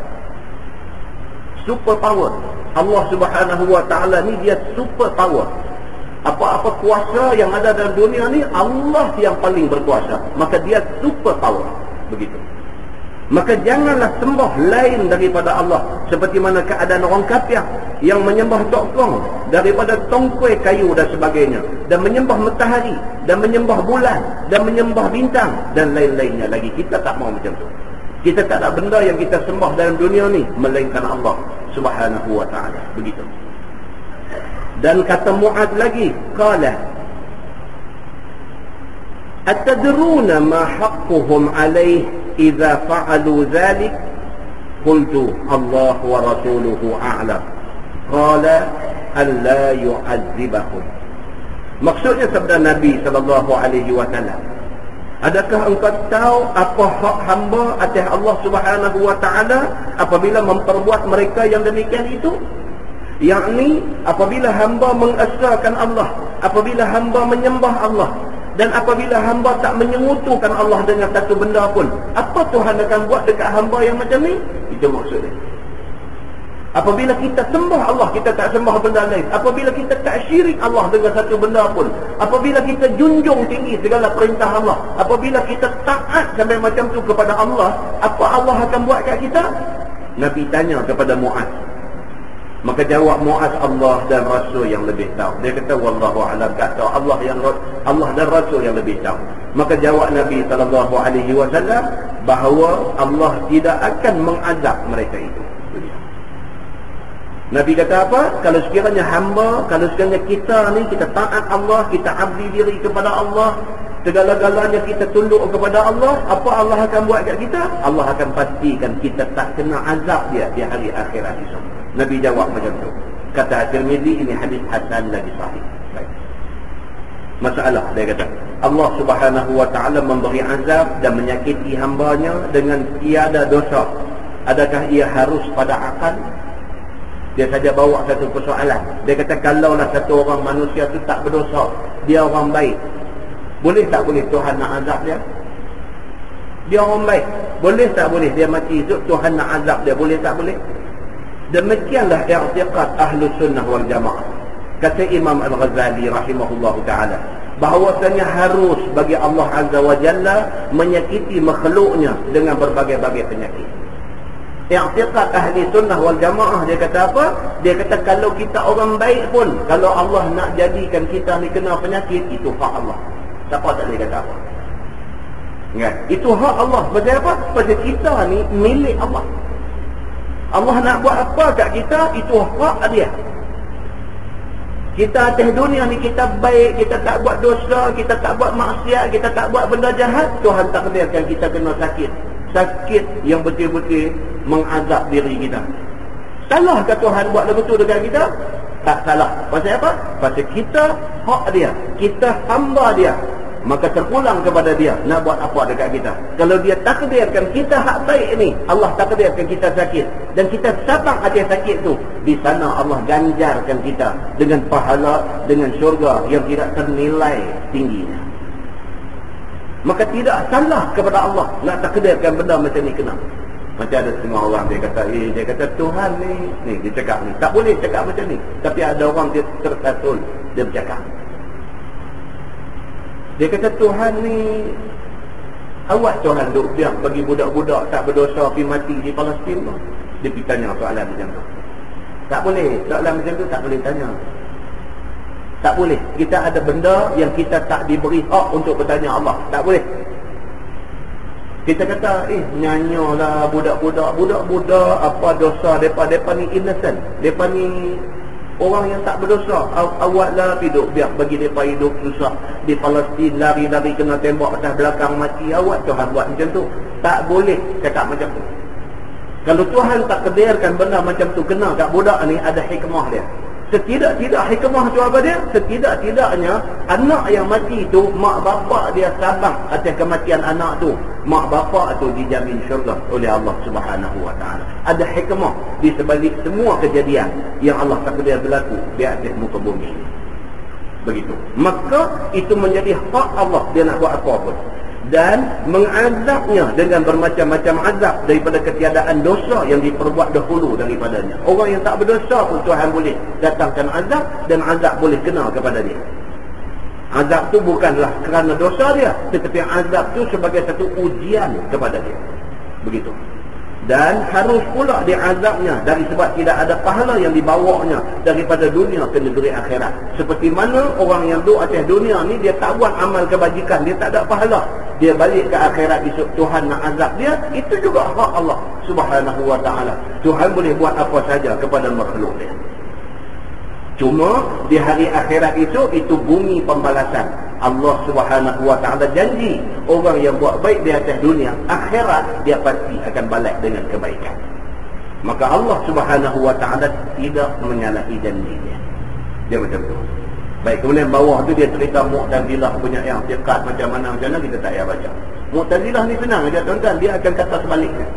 Super power. Allah Subhanahu wa ta'ala ni dia super power. Apa-apa kuasa yang ada dalam dunia ni, Allah yang paling berkuasa. Maka dia super power. Begitu. Maka janganlah sembah lain daripada Allah. Seperti mana keadaan orang kafir yang menyembah tokong daripada tongkoi kayu dan sebagainya, dan menyembah matahari, dan menyembah bulan, dan menyembah bintang, dan lain-lainnya lagi. Kita tak mau macam tu. Kita tak ada benda yang kita sembah dalam dunia ni melainkan Allah Subhanahu wa ta'ala. Begitu. Dan kata Mu'ad lagi, qala atadruna ma haqquhum alaih idza fa'alu dhalik? Qultu Allah wa rasuluhu a'lam. Qala an la yu'adzibahum. Maksudnya sabda Nabi sallallahu alaihi wasallam, adakah engkau tahu apa hak hamba atas Allah Subhanahu wa ta'ala apabila memperbuat mereka yang demikian itu? Yakni apabila hamba mengesahkan Allah, apabila hamba menyembah Allah, dan apabila hamba tak menyengutukan Allah dengan satu benda pun, apa Tuhan akan buat dekat hamba yang macam ni? Itu maksudnya. Apabila kita sembah Allah, kita tak sembah benda lain. Apabila kita tak syirik Allah dengan satu benda pun, apabila kita junjung tinggi segala perintah Allah, apabila kita taat sampai macam tu kepada Allah, apa Allah akan buat kat kita? Nabi tanya kepada Mu'ad. Maka jawab Mu'ad, Allah dan Rasul yang lebih tahu. Dia kata wallahu a'lam, kata Allah dan Rasul yang lebih tahu. Maka jawab Nabi sallallahu alaihi wasallam bahawa Allah tidak akan mengazab mereka itu. Nabi kata apa? Kalau sekiranya hamba, kalau sekiranya kita ni, kita taat Allah, kita abdi diri kepada Allah, segala-galanya kita tunduk kepada Allah, apa Allah akan buat kat kita? Allah akan pastikan kita tak kena azab dia di hari akhirat itu. Nabi jawab macam tu. Kata At-Tirmidzi, ini hadis hasan lagi sahih. Baik. Masalah dia kata, Allah Subhanahu wa ta'ala memberi azab dan menyakiti hambanya dengan tiada dosa. Adakah ia harus pada akal? Dia saja bawa satu persoalan. Dia kata kalaulah satu orang manusia tu tak berdosa, dia orang baik, boleh tak boleh Tuhan nak azab dia? Dia orang baik, boleh tak boleh dia mati esok Tuhan nak azab dia? Boleh tak boleh? Demikianlah i'tiqad Ahlus Sunnah wal Jamaah. Kata Imam Al-Ghazali rahimahullahu ta'ala, bahawasanya harus bagi Allah Azza wa Jalla menyakiti makhluknya dengan berbagai-bagai penyakit. I'tiqad Ahli Sunnah wal Jamaah, dia kata apa? Dia kata kalau kita orang baik pun, kalau Allah nak jadikan kita ni kena penyakit, itu hak Allah. Siapa tak boleh kata apa? Kan? Itu hak Allah. Pasal apa? Pasal kita ni milik Allah. Allah nak buat apa kat kita, itu hak dia. Kita atas dunia ni kita baik, kita tak buat dosa, kita tak buat maksiat, kita tak buat benda jahat, Tuhan takdirkan kita kena sakit. Sakit yang betul-betul mengazab diri kita. Salahkah Tuhan buat begitu dekat kita? Tak salah. Pasal apa? Pasal kita hak dia, kita hamba dia. Maka terpulang kepada dia nak buat apa dekat kita. Kalau dia takdirkan kita hak baik ni, Allah takdirkan kita sakit, dan kita sabar atas sakit tu, di sana Allah ganjarkan kita dengan pahala, dengan syurga yang tidak ternilai tingginya. Maka tidak salah kepada Allah nak takdirkan benda macam ni kena. Macam ada setengah orang dia kata Tuhan ni dia cakap ni, tak boleh cakap macam ni. Tapi ada orang dia tersatul, dia bercakap. Dia kata Tuhan ni, awak Tuhan duk biar bagi budak-budak tak berdosa pergi mati di Palestin tu. Dia pergi tanya soalan macam tu. Tak boleh, soalan macam tu tak boleh tanya. Tak boleh. Kita ada benda yang kita tak diberi hak untuk bertanya Allah. Tak boleh. Kita kata, nyanyalah budak-budak. Budak-budak apa dosa mereka? Mereka ni innocent. Mereka ni orang yang tak berdosa. Awaklah hidup biar bagi mereka hidup susah di Palestin, lari-lari kena tembak atas belakang mati. Awak Tuhan buat macam tu. Tak boleh cakap macam tu. Kalau Tuhan tak takdirkan benda macam tu kena kat budak ni, ada hikmah dia. Setidak-tidak hikmah tu apa dia? Setidak-tidaknya anak yang mati tu, mak bapak dia sabar atas kematian anak tu. Mak bapak tu dijamin syurga oleh Allah Subhanahu wa taala. Ada hikmah di sebalik semua kejadian yang Allah takdir berlaku di atas muka bumi. Begitu. Maka itu menjadi hak Allah, dia nak buat apa pun. Dan mengazabnya dengan bermacam-macam azab daripada ketiadaan dosa yang diperbuat dahulu daripadanya. Orang yang tak berdosa pun Tuhan boleh datangkan azab, dan azab boleh kena kepada dia. Azab tu bukanlah kerana dosa dia, tetapi azab tu sebagai satu ujian kepada dia. Begitu. Dan harus pula diazabnya dari sebab tidak ada pahala yang dibawanya daripada dunia ke negeri akhirat. Seperti mana orang yang duduk atas dunia ni, dia tak buat amal kebajikan, dia tak ada pahala. Dia balik ke akhirat esok, Tuhan nak azab dia. Itu juga hak Allah Subhanahu wa ta'ala. Tuhan boleh buat apa saja kepada makhluk dia. Cuma di hari akhirat itu bumi pembalasan. Allah Subhanahu wa ta'ala janji orang yang buat baik di atas dunia, akhirat dia pasti akan balik dengan kebaikan. Maka Allah Subhanahu wa ta'ala tidak menyalahi janjinya. Dia macam tu. Baik, kemudian bawah tu dia cerita Mu'tazilah punya yang fiqat macam mana kita tak payah baca. Mu'tazilah ni senang aja tuan-tuan, dia akan kata sebaliknya.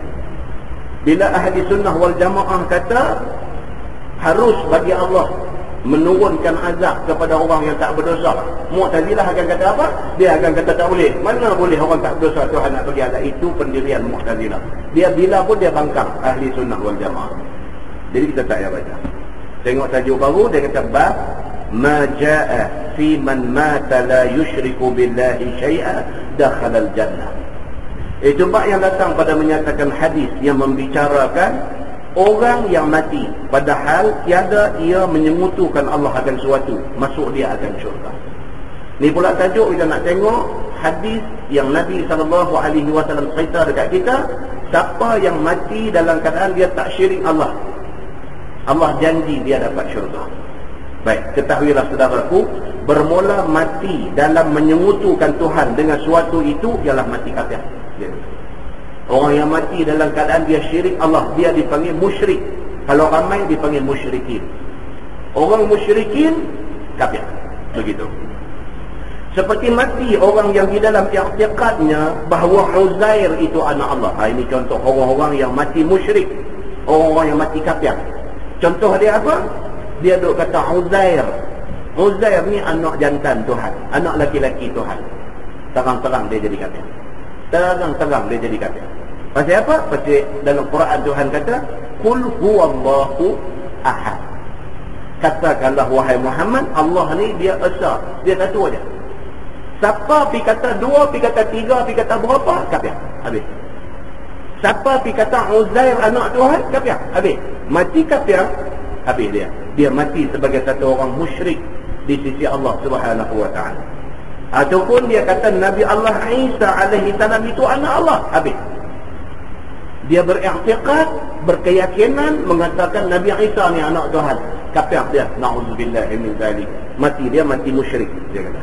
Bila ahli sunnah wal jamaah kata harus bagi Allah menurunkan azab kepada orang yang tak berdosa, Mu'tazilah akan kata apa? Dia akan kata tak boleh. Mana boleh orang tak berdosa Tuhan nak bagi azab? Itu pendirian Mu'tazilah. Dia bila pun dia bangkang ahli sunnah wal jamaah. Jadi kita tak payah baca. Tengok tajuk baru, dia kata bab ma jaa fi man mata la yushriku billahi syai'a dakhala al-jannah. Itu bab yang datang pada menyatakan hadis yang membicarakan orang yang mati padahal tiada ia menyengutukan Allah akan sesuatu, masuk dia akan syurga. Ni pula tajuk kita nak tengok hadis yang Nabi SAW cerita dekat kita, siapa yang mati dalam keadaan dia tak syirik Allah, Allah janji dia dapat syurga. Baik, ketahuilah saudaraku, bermula mati dalam menyengutukan Tuhan dengan suatu itu ialah mati kafir. Orang yang mati dalam keadaan dia syirik Allah, dia dipanggil musyrik. Kalau ramai dipanggil musyrikin. Orang musyrikin kafir. Begitu. Seperti mati orang yang di dalam i'tiqadnya bahawa Uzair itu anak Allah. Ini contoh orang-orang yang mati musyrik, orang-orang yang mati kafir. Contoh dia apa? Dia duk kata Uzair ni anak jantan Tuhan, anak laki-laki Tuhan. Terang-terang dia jadi kafir. Terang-terang dia jadi kafir. Pasal apa? Pasal dalam Quran Tuhan kata Qul huwallahu ahad. Katakanlah wahai Muhammad, Allah ni dia esa, dia satu aja. Siapa pi kata dua, pi kata tiga, pi kata berapa, kafir. Habis. Siapa pi kata Uzair anak Tuhan, kafir. Habis. Mati kafir, habis dia. Dia mati sebagai satu orang musyrik di sisi Allah Subhanahu wa ta'ala. Ataupun dia kata Nabi Allah Isa alaihi salam itu anak Allah, habis. Dia beriktikad, berkeyakinan mengatakan Nabi Isa ni anak Tuhan, kafir dia. Na'udzubillahi min dzalik. Mati dia mati musyrik, dia kata.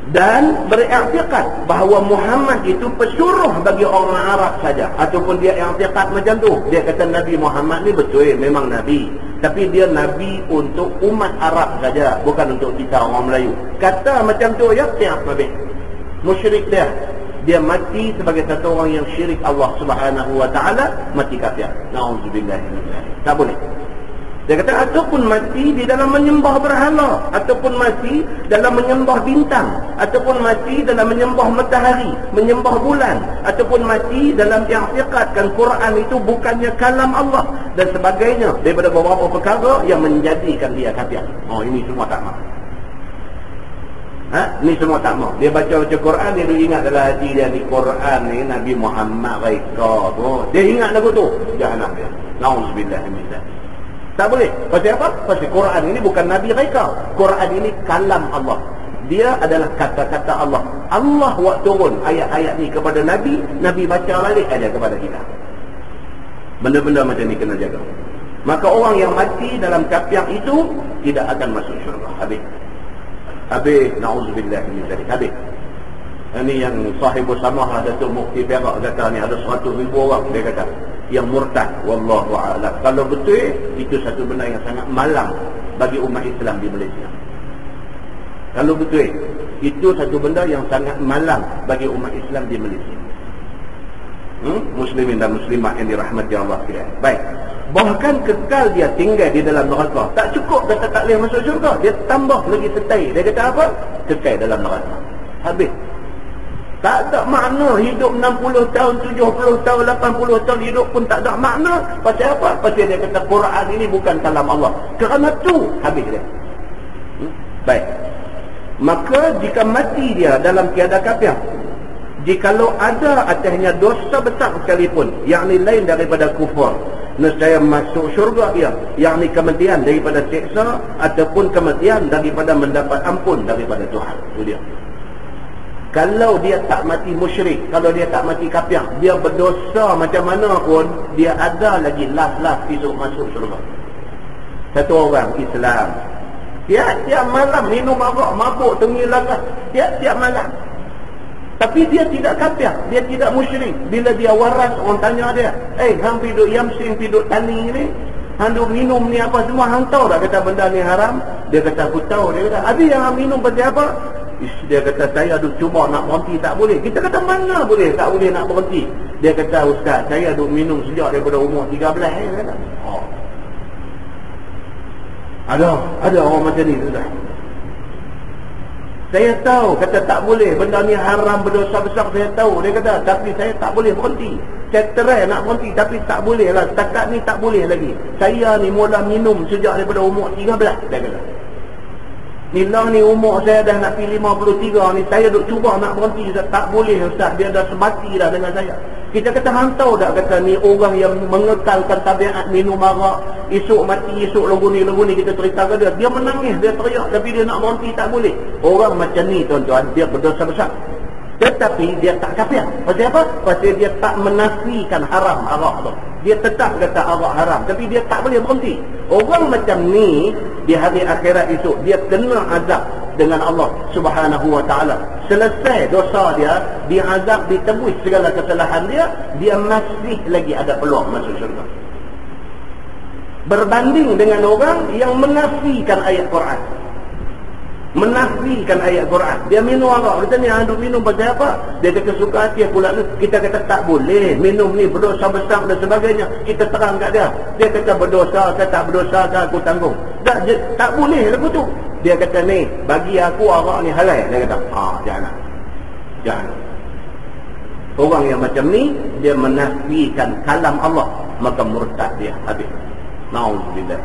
Dan beriktikad bahawa Muhammad itu pesuruh bagi orang Arab saja. Ataupun dia iktikad macam tu. Dia kata Nabi Muhammad ni betul memang Nabi, tapi dia Nabi untuk umat Arab saja, bukan untuk kita orang Melayu. Kata macam tu ya, tiap habis. Musyrik dia. Dia mati sebagai satu orang yang syirik Allah Subhanahu wa ta'ala, mati kafir. Na'udzubillahi min dzalik. Tak boleh. Dia kata ataupun mati di dalam menyembah berhala, ataupun mati dalam menyembah bintang, ataupun mati dalam menyembah matahari, menyembah bulan, ataupun mati dalam i'tiqadkan Quran itu bukannya kalam Allah dan sebagainya daripada beberapa perkara yang menjadikan dia kafir. Oh, ini semua tak mahu. Ini semua tak mahu. Dia baca Quran, dia ingat dalam hati dia ni Quran ni Nabi Muhammad reka tu. Dia ingat lagu tu, jahanam dia. Na'udzubillah min dzalik. Tak boleh. Pasal apa? Pasal Quran ini bukan Nabi reka. Quran ini kalam Allah. Dia adalah kata-kata Allah. Allah buat turun ayat-ayat ni kepada Nabi, Nabi baca balik aja kepada kita. Benda-benda macam ni kena jaga. Maka orang yang mati dalam kafir itu tidak akan masuk syurga. Habis. Habis. Na'udzubillah min dzalik. Habis. Ini yang sahibul samah Datuk Mufti Perak kata ni ada 100,000 orang, dia kata yang murtad. Wallahu a'lam. Kalau betul, itu satu benda yang sangat malang bagi umat Islam di Malaysia. Kalau betul, itu satu benda yang sangat malang bagi umat Islam di Malaysia. Muslimin dan muslimat yang dirahmati Allah sekalian. Baik. Bahkan kekal dia tinggal di dalam neraka. Tak cukup kata tak boleh masuk syurga, dia tambah lagi setai. Dia kata apa? Kekal dalam neraka. Habis. Tak ada makna hidup 60 tahun, 70 tahun, 80 tahun hidup pun tak ada makna. Pasal apa? Pasal dia kata Quran ini bukan kalam Allah. Kerana tu habis dia. Baik. Maka jika mati dia dalam tiada kafir, jikalau ada atasnya dosa besar sekalipun, yakni lain daripada kufur, nescaya masuk syurga dia, yakni kematian daripada siksa ataupun kematian daripada mendapat ampun daripada Tuhan. Itu dia. Kalau dia tak mati musyrik, kalau dia tak mati kafir, dia berdosa macam mana pun, dia ada lagi last esok masuk syurga. Satu orang Islam, tiap malam minum arak, mabuk, tengil larat, tiap malam. Tapi dia tidak kafir, dia tidak musyrik. Bila dia waras, orang tanya dia, hang piduk yamsing, piduk tani ni, hang duk minum ni apa semua, hang tahu tak kata benda ni haram? Dia kata aku tahu. Dia kata, habis yang hang minum pasal apa? Dia kata, saya duk cuba nak berhenti tak boleh. Kita kata, mana boleh tak boleh nak berhenti? Dia kata, ustaz, saya duk minum sejak daripada umur 13. Dia kata, ada orang macam ni, sudah. Saya tahu, kata tak boleh, benda ni haram, berdosa besar, saya tahu. Dia kata, tapi saya tak boleh berhenti. Saya try nak berhenti, tapi tak boleh lah. Setakat ni tak boleh lagi. Saya ni mula minum sejak daripada umur 13. Dia kata, Inilah ni umur saya dah nak pergi 53 ni, saya duk cuba nak berhenti, tak boleh ustaz, dia dah semati dah dengan saya. Kita kata hang tahu tak, kata ni orang yang mengekalkan tabiat minum arak, esok mati, esok lagu ni kita cerita ke dia, dia menangis, dia teriak, tapi dia nak berhenti tak boleh. Orang macam ni tuan-tuan, dia berdosa besar. Tetapi dia tak kafir. Pasal apa? Pasal dia tak menafikan haram arak tu. Dia tetap kata arak haram, tapi dia tak boleh berhenti. Orang macam ni di hari akhirat esok, dia kena azab dengan Allah Subhanahu wa taala. Selesai dosa dia, dia azab, ditebus segala kesalahan dia, dia masih lagi ada peluang masuk syurga. Berbanding dengan orang yang menafikan ayat Quran. Menafikan ayat Quran. Dia minum arak. Kita ni handuk minum pasal apa? Dia kata suka hati aku nak. Kita kata tak boleh. Minum ni berdosa besar dan sebagainya. Kita terang kat dia. Dia kata berdosa ke tak berdosa ke aku tanggung. Tak boleh lagu tu. Dia kata ni, bagi aku arak ni halal. Dia kata, jangan. Orang yang macam ni, dia menafikan kalam Allah, maka murtad dia habis. Na'udzubillah.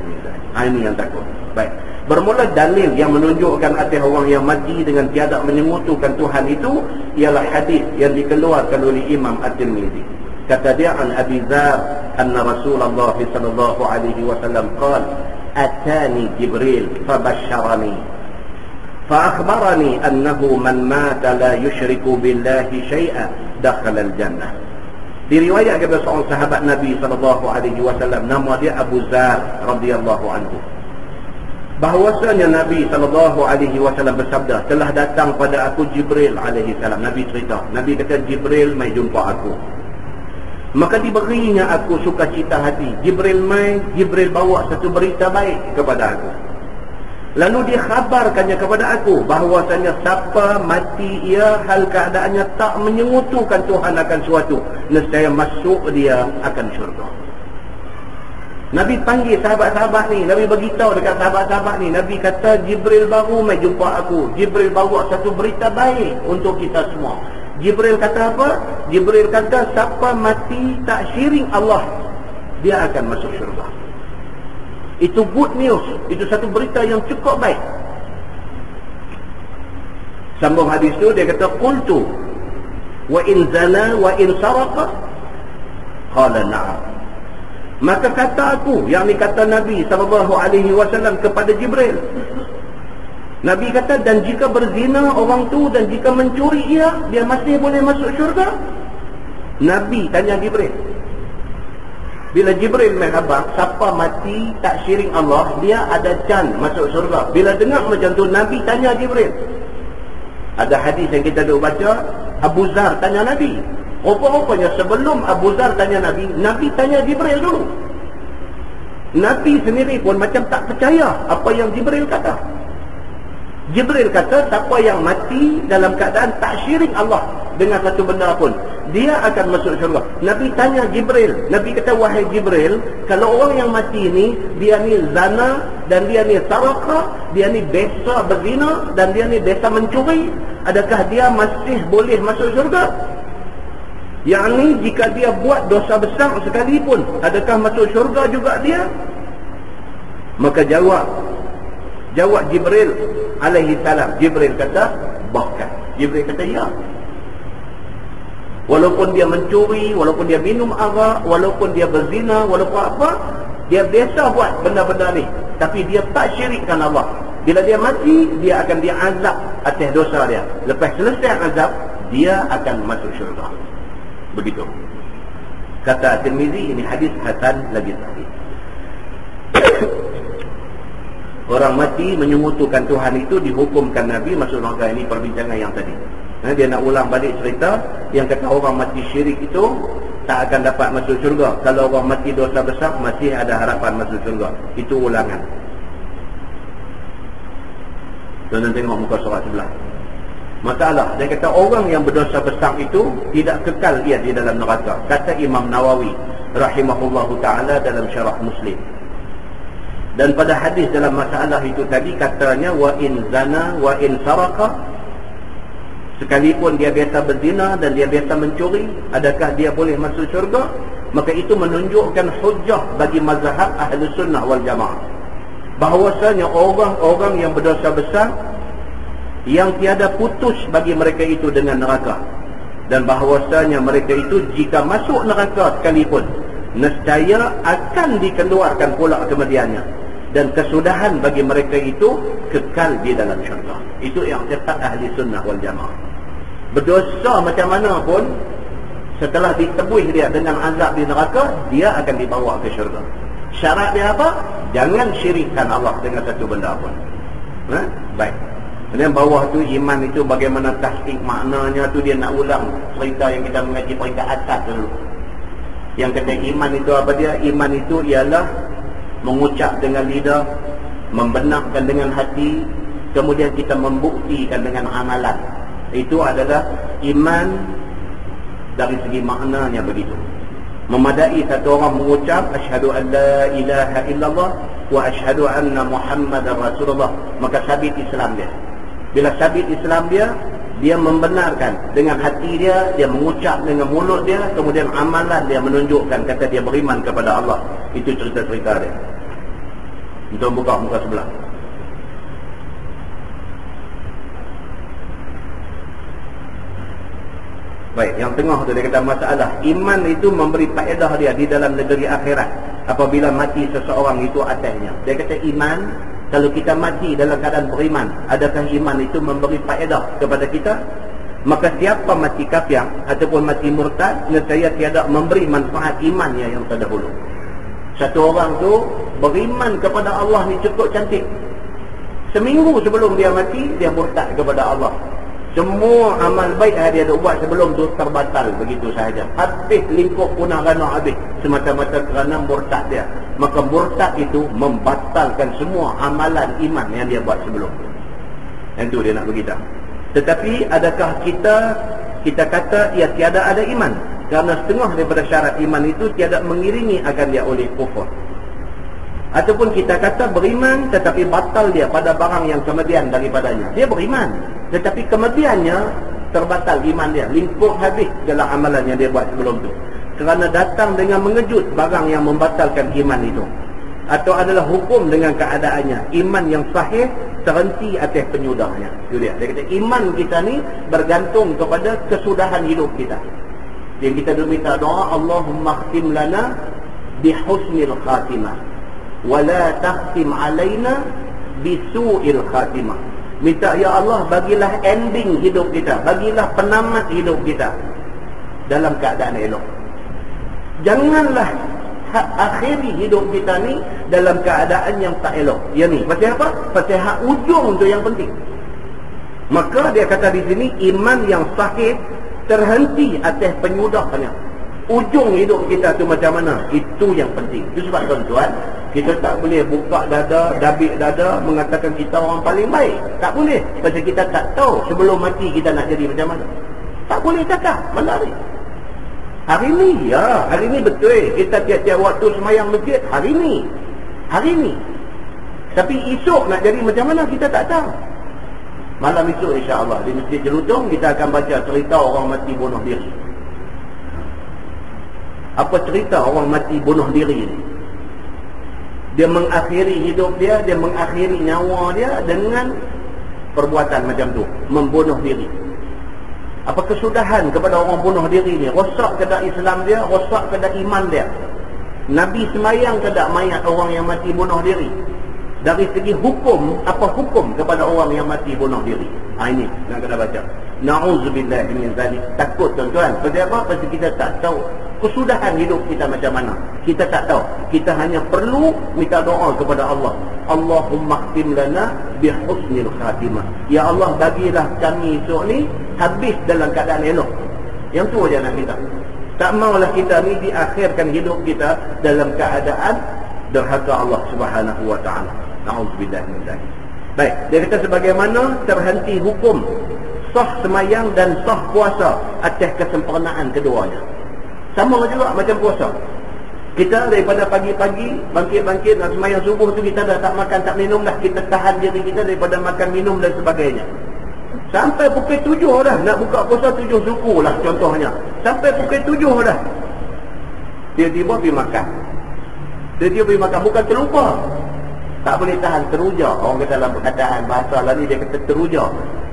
Ini yang takut. Baik. Bermula dalil yang menunjukkan atas orang yang mati dengan tiada menyengutukan Tuhan itu ialah hadis yang dikeluarkan oleh Imam At-Tirmizi. Kata dia, an Abi Dzar anna Rasulullah sallallahu alaihi wasallam qala atani Jibril fabashsharani fa akhbarani annahu man mata la yushriku billahi syai'an dakhala al-jannah. Diriwayatkan kepada seorang sahabat Nabi sallallahu alaihi wasallam, nama dia Abu Dzar radhiyallahu anhu, bahwasanya Nabi SAW bersabda, telah datang pada aku Jibril alaihi salam. Nabi cerita, Nabi kata Jibril mai jumpa aku, maka diberinya aku sukacita hati. Jibril bawa satu berita baik kepada aku. Lalu dia khabarkannya kepada aku bahwasanya siapa mati ia hal keadaannya tak menyengutukan Tuhan akan suatu, nescaya masuk dia akan syurga. Nabi panggil sahabat-sahabat ni, Nabi beritahu dekat sahabat-sahabat ni, Nabi kata Jibril baru mai jumpa aku. Jibril bawa satu berita baik untuk kita semua. Jibril kata apa? Jibril kata siapa mati tak syirik Allah, dia akan masuk syurga. Itu good news, itu satu berita yang cukup baik. Sambung hadis tu dia kata qultu wa in zana wa in saraqa qala na'am. Maka kata aku, yang ni kata Nabi SAW kepada Jibril, Nabi kata, dan jika berzina orang tu dan jika mencuri dia masih boleh masuk syurga? Nabi tanya Jibril. Bila Jibril main khabar siapa mati tak syirik Allah, dia ada chance masuk syurga. Bila dengar macam tu, Nabi tanya Jibril. Ada hadis yang kita dah baca, Abu Dzar tanya Nabi, Rupa-rupanya sebelum Abu Zar tanya Nabi, Nabi tanya Jibril dulu. Nabi sendiri pun macam tak percaya apa yang Jibril kata. Jibril kata siapa yang mati dalam keadaan tak syirik Allah dengan satu benda pun, dia akan masuk syurga. Nabi tanya Jibril, Nabi kata, wahai Jibril, kalau orang yang mati ni, dia ni zana, dan dia ni saraka, dia ni biasa berzina, dan dia ni biasa mencuri, adakah dia masih boleh masuk syurga? Yang ni jika dia buat dosa besar sekalipun, adakah masuk syurga juga dia? Maka jawab Jibril alaihi salam. Jibril kata bahkan. Jibril kata ya. Walaupun dia mencuri, walaupun dia minum arak, walaupun dia berzina, walaupun apa, dia biasa buat benda-benda ni, tapi dia tak syirikkan Allah. Bila dia mati, dia akan diazab atas dosa dia. Lepas selesai azab, dia akan masuk syurga. Begitu kata Tirmizi. Ini hadis hasan lagi sahih. Orang mati menyekutukan Tuhan itu dihukumkan Nabi masuk neraka. Ini perbincangan yang tadi. Dia nak ulang balik cerita yang kata orang mati syirik itu tak akan dapat masuk syurga. Kalau orang mati dosa besar, masih ada harapan masuk syurga. Itu ulangan. Tuan-tuan tengok muka surat sebelah. Masalah, dia kata orang yang berdosa besar itu tidak kekal ia di dalam neraka. Kata Imam Nawawi rahimahullahu ta'ala dalam syarah Muslim. Dan pada hadis dalam masalah itu tadi katanya, wa in zana wa in saraka, sekalipun dia biasa berzina dan dia biasa mencuri, adakah dia boleh masuk syurga? Maka itu menunjukkan hujjah bagi mazhab ahli sunnah wal jamaah, bahawasanya orang-orang yang berdosa besar yang tiada putus bagi mereka itu dengan neraka, dan bahawasanya mereka itu jika masuk neraka sekalipun, nescaya akan dikeluarkan pula kemudiannya, dan kesudahan bagi mereka itu kekal di dalam syurga. Itu yang cepat ahli sunnah wal jamaah. Berdosa macam mana pun, setelah ditebus dia dengan azab di neraka, dia akan dibawa ke syurga. Syarat dia apa? Jangan syirikkan Allah dengan satu benda pun. Baik. Kemudian bawah tu iman itu bagaimana tahqiq maknanya tu, dia nak ulang cerita yang kita mengaji peringkat atas dulu. Yang kata iman itu apa dia? Iman itu ialah mengucap dengan lidah, membenarkan dengan hati, kemudian kita membuktikan dengan amalan. Itu adalah iman dari segi maknanya begitu. Memadai satu orang mengucap asyhadu an la ilaha illallah wa asyhadu anna muhammadar rasulullah, maka sabit Islam dia. Bila sabit Islam dia, dia membenarkan dengan hati dia, dia mengucap dengan mulut dia, kemudian amalan dia menunjukkan kata dia beriman kepada Allah. Itu cerita-cerita dia. Untuk buka muka sebelah. Baik, yang tengah tu dia kata masalah iman itu memberi faedah dia di dalam negeri akhirat apabila mati seseorang itu atasnya. Dia kata iman, kalau kita mati dalam keadaan beriman, adakah iman itu memberi faedah kepada kita? Maka siapa mati kafir ataupun mati murtad, nescaya tiada memberi manfaat imannya yang terdahulu. Satu orang tu beriman kepada Allah ni cukup cantik, seminggu sebelum dia mati, dia murtad kepada Allah. Semua amal baik yang dia buat sebelum tu terbatal begitu sahaja. Habis lingkup punah rana habis, semata-mata kerana murtad dia. Maka murtad itu membatalkan semua amalan iman yang dia buat sebelum. Yang tu dia nak beritahu. Tetapi adakah kita kata ia tiada ada iman? Kerana setengah daripada syarat iman itu tiada mengiringi akan dia oleh kufur. Ataupun kita kata beriman tetapi batal dia pada barang yang kemudian daripadanya. Dia beriman tetapi kemudiannya terbatal iman dia, lingkup habis dalam amalan yang dia buat sebelum tu, kerana datang dengan mengejut barang yang membatalkan iman itu. Atau adalah hukum dengan keadaannya, iman yang sahih terhenti atas penyudahnya. Itu dia kata iman kita ni bergantung kepada kesudahan hidup kita. Yang kita minta doa, Allahumma khtim lana bihusnil khatimah wala takhtim alaina bisu'il khatimah. Minta ya Allah, bagilah ending hidup kita, bagilah penamat hidup kita dalam keadaan elok. Janganlah akhiri hidup kita ni dalam keadaan yang tak elok. Ya ni pasal apa? Pasal hak ujung tu yang penting. Maka dia kata di sini iman yang sahih terhenti atas penyudahnya. Ujung hidup kita tu macam mana? Itu yang penting. Itu sebab tuan-tuan, kita tak boleh buka dada, dabik dada, mengatakan kita orang paling baik. Tak boleh. Pasal kita tak tahu sebelum mati kita nak jadi macam mana. Tak boleh cakap. Mana ni? Hari ni, ya. Hari ni betul. Kita tiap-tiap waktu semayang masjid. Hari ni. Hari ni. Tapi esok nak jadi macam mana kita tak tahu. Malam esok insya-Allah di Masjid Jelutong kita akan baca cerita orang mati bunuh diri. Apa cerita orang mati bunuh diri ni? Dia mengakhiri hidup dia, dia mengakhiri nyawa dia dengan perbuatan macam tu, membunuh diri. Apa kesudahan kepada orang bunuh diri ni? Rosak ke tak Islam dia, rosak ke tak iman dia? Nabi semayang ke tak mayat orang yang mati bunuh diri? Dari segi hukum, apa hukum kepada orang yang mati bunuh diri? Ini nak kena baca. Na'udzubillah min zalik. Takut tuan-tuan. Pasal apa? Pasal kita tak tahu kesudahan hidup kita macam mana. Kita tak tahu. Kita hanya perlu minta doa kepada Allah. Allahumma khtim lana bihusnil khatimah. Ya Allah, bagilah kami esok ni habis dalam keadaan elok. Yang tu aja nak minta. Tak maulah kita ni diakhirkan hidup kita dalam keadaan derhaka Allah Subhanahu wa taala. Na'udzubillah min zalik. Baik, dia kata sebagaimana terhenti hukum sah semayang dan sah puasa atas kesempurnaan keduanya. Sama juga macam puasa. Kita daripada pagi-pagi bangkit-bangkit nak semayang subuh tu kita dah tak makan tak minum dah. Kita tahan diri kita daripada makan minum dan sebagainya. Sampai pukul 7 dah nak buka puasa 7 suku lah contohnya. Sampai pukul 7 dah. Tiba-tiba pergi makan. Tiba-tiba pergi makan bukan terlupa. Tak boleh tahan, teruja. Orang kata dalam perkataan bahasa lain dia kata teruja.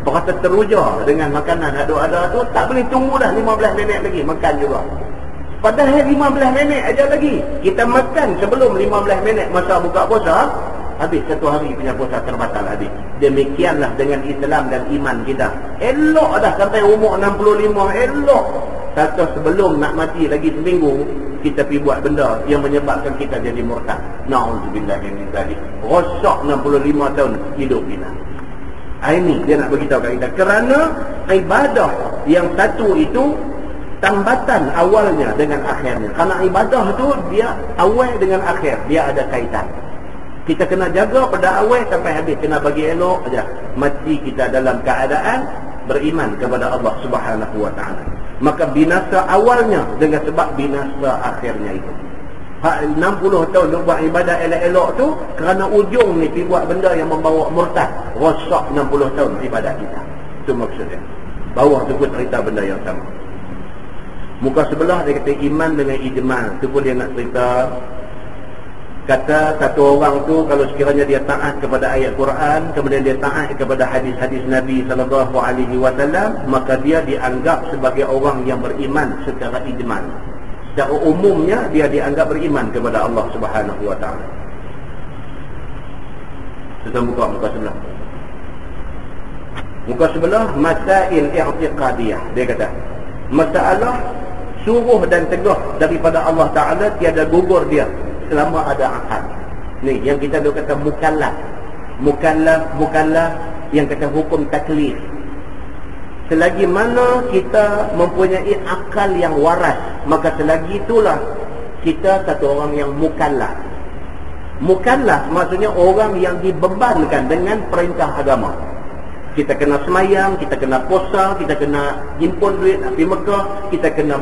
Berkata teruja dengan makanan ada tu, tak boleh tunggu dah 15 minit lagi makan juga. Padahal 15 minit aja lagi. Kita makan sebelum 15 minit masa buka puasa, habis satu hari punya puasa terbatal habis. Demikianlah dengan Islam dan iman kita. Elok dah sampai umur 65, elok. Kata sebelum nak mati lagi seminggu, kita pergi buat benda yang menyebabkan kita jadi murtad. Na'udzubillah min zalik. Rosak 65 tahun hidup kita. Ini dia nak beritahu kat kita. Kerana ibadah yang satu itu tambatan awalnya dengan akhirnya. Kerana ibadah tu dia awal dengan akhir, dia ada kaitan. Kita kena jaga pada awal sampai habis, kena bagi elok aja. Mati kita dalam keadaan beriman kepada Allah Subhanahu wa taala. Maka binasa awalnya dengan sebab binasa akhirnya itu. 60 tahun duk buat ibadah elok-elok tu kerana ujung ni pergi buat benda yang membawa murtad. Rosak 60 tahun ibadah kita. Itu maksudnya. Bawah tu pun cerita benda yang sama. Muka sebelah dia kata iman dengan ijmal. Tu pun dia nak cerita. Kata satu orang tu kalau sekiranya dia taat kepada ayat Quran, kemudian dia taat kepada hadis-hadis Nabi SAW, maka dia dianggap sebagai orang yang beriman secara ijmal. Secara umumnya dia dianggap beriman kepada Allah Subhanahu wa taala. Kita buka muka sebelah. Muka sebelah masail i'tiqadiyah. Dia kata masalah suruh dan tegah daripada Allah Taala tiada gugur dia selama ada akal. Ni yang kita duk kata mukallaf. Mukallaf yang kata hukum taklif. Selagi mana kita mempunyai akal yang waras, maka selagi itulah kita satu orang yang mukallaf. Mukallaf maksudnya orang yang dibebankan dengan perintah agama. Kita kena semayang, kita kena puasa, kita kena himpun duit nak pergi Mekah, kita kena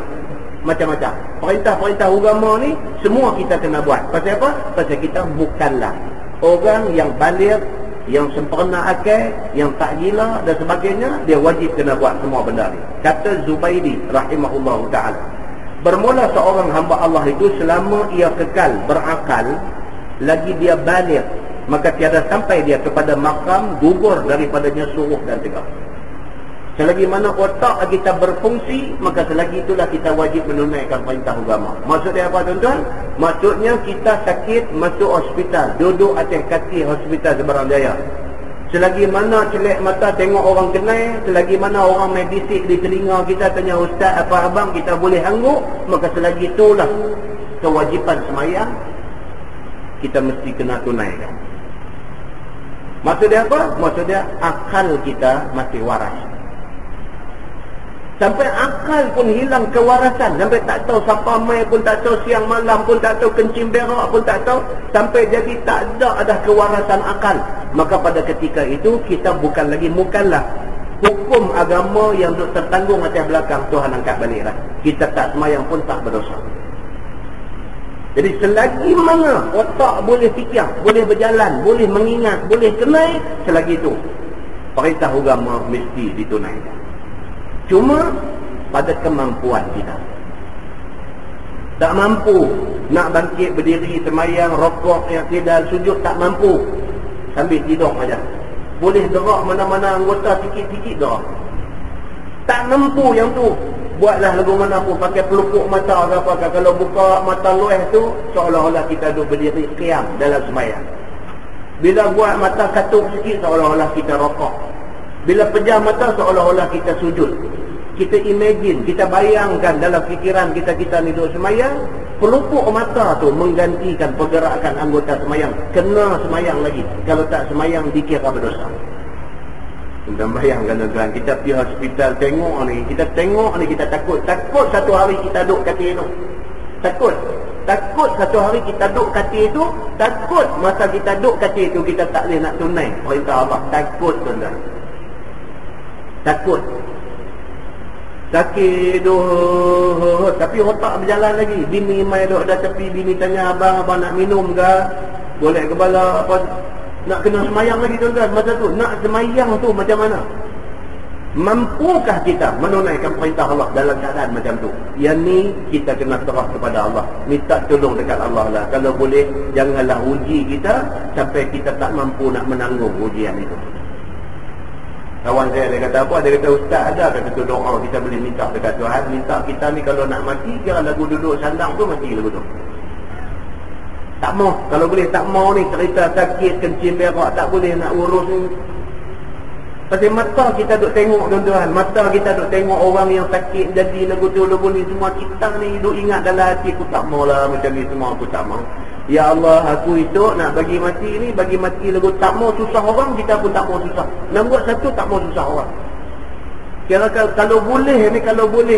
macam-macam. Perintah-perintah agama ni semua kita kena buat. Pasal apa? Pasal kita mukallaf. Orang yang baligh, yang sempurna akal, yang tak gila dan sebagainya, dia wajib kena buat semua benda ni. Kata Zubaidi rahimahullahu ta'ala, bermula seorang hamba Allah itu selama ia kekal berakal, lagi dia baligh, maka tiada sampai dia kepada makam gugur daripadanya suruh dan tegak. Selagi mana otak kita berfungsi, maka selagi itulah kita wajib menunaikan perintah agama. Maksudnya apa tuan-tuan? Maksudnya kita sakit masuk hospital, duduk atas kaki hospital Seberang Jaya. Selagi mana celak mata tengok orang kenal, selagi mana orang main bisik di telinga kita tanya ustaz apa abang, kita boleh angguk, maka selagi itulah kewajipan semayang kita mesti kena tunaikan. Maksudnya apa? Maksudnya akal kita masih waras. Sampai akal pun hilang kewarasan. Sampai tak tahu siapa mai pun tak tahu, siang malam pun tak tahu, kencing berak pun tak tahu. Sampai jadi tak ada kewarasan akal. Maka pada ketika itu kita bukan lagi mukallaf. Hukum agama yang duk tertanggung atas belakang Tuhan angkat baliklah. Kita tak semayang pun tak berdosa. Jadi selagi mana otak boleh fikir, boleh berjalan, boleh mengingat, boleh kenal, selagi itu perintah agama mesti ditunaikan. Cuma pada kemampuan kita. Tak mampu nak bangkit berdiri semayang, rokok, i'tidal, sujud, tak mampu. Sambil tidur saja. Boleh gerak mana-mana anggota sikit-sikit dah. Tak mampu yang tu. Buatlah lagu mana pun, pakai pelupuk mata ke apa. Kalau buka mata lueh tu, seolah-olah kita duduk berdiri qiyam dalam semayang. Bila buat mata katuk sikit, seolah-olah kita rokok. Bila pejam mata, seolah-olah kita sujud. Kita imagine, kita bayangkan dalam fikiran kita ni duduk semayang, pelupuk mata tu menggantikan pergerakan anggota semayang. Kena semayang lagi. Kalau tak semayang, dikira berdosa. Dan bayangkan tuan, kita pergi hospital tengok ni, kita takut satu hari kita duduk katil itu. Takut satu hari kita duduk katil itu. Takut masa kita duduk katil itu kita tak boleh nak tunai perintah Allah. Takut tuan. Takut. Sakit doh, tapi otak berjalan lagi. Bini mai duduk dah tepi, bini tanya abang nak minum ke? Boleh kepala apa? Nak kena semayang lagi tuan-tuan. Masa tu nak semayang tu macam mana? Mampukah kita menunaikan perintah Allah dalam keadaan macam tu? Yang ni kita kena serah kepada Allah. Minta tolong dekat Allah lah. Kalau boleh janganlah uji kita sampai kita tak mampu nak menanggung ujian itu. Kawan saya dia kata apa? Dia kata, ustaz ada kata doa kita boleh minta dekat Tuhan. Minta kita ni kalau nak mati, kira lagu duduk sandang tu mati lagu tu. Tak mau. Kalau boleh tak mau ni cerita sakit, kencing berak, tak boleh nak urus ni. Pasal mata kita duk tengok tuan-tuan. Mata kita duk tengok orang yang sakit jadi lagu tu, lagu ni semua. Kita ni duk ingat dalam hati, aku tak maulah macam ni semua, aku tak mau. Ya Allah, aku itu nak bagi mati ni, bagi mati lagu tak mau susah orang, kita pun tak mau susah. Nak buat satu tak mau susah orang. Kira kalau boleh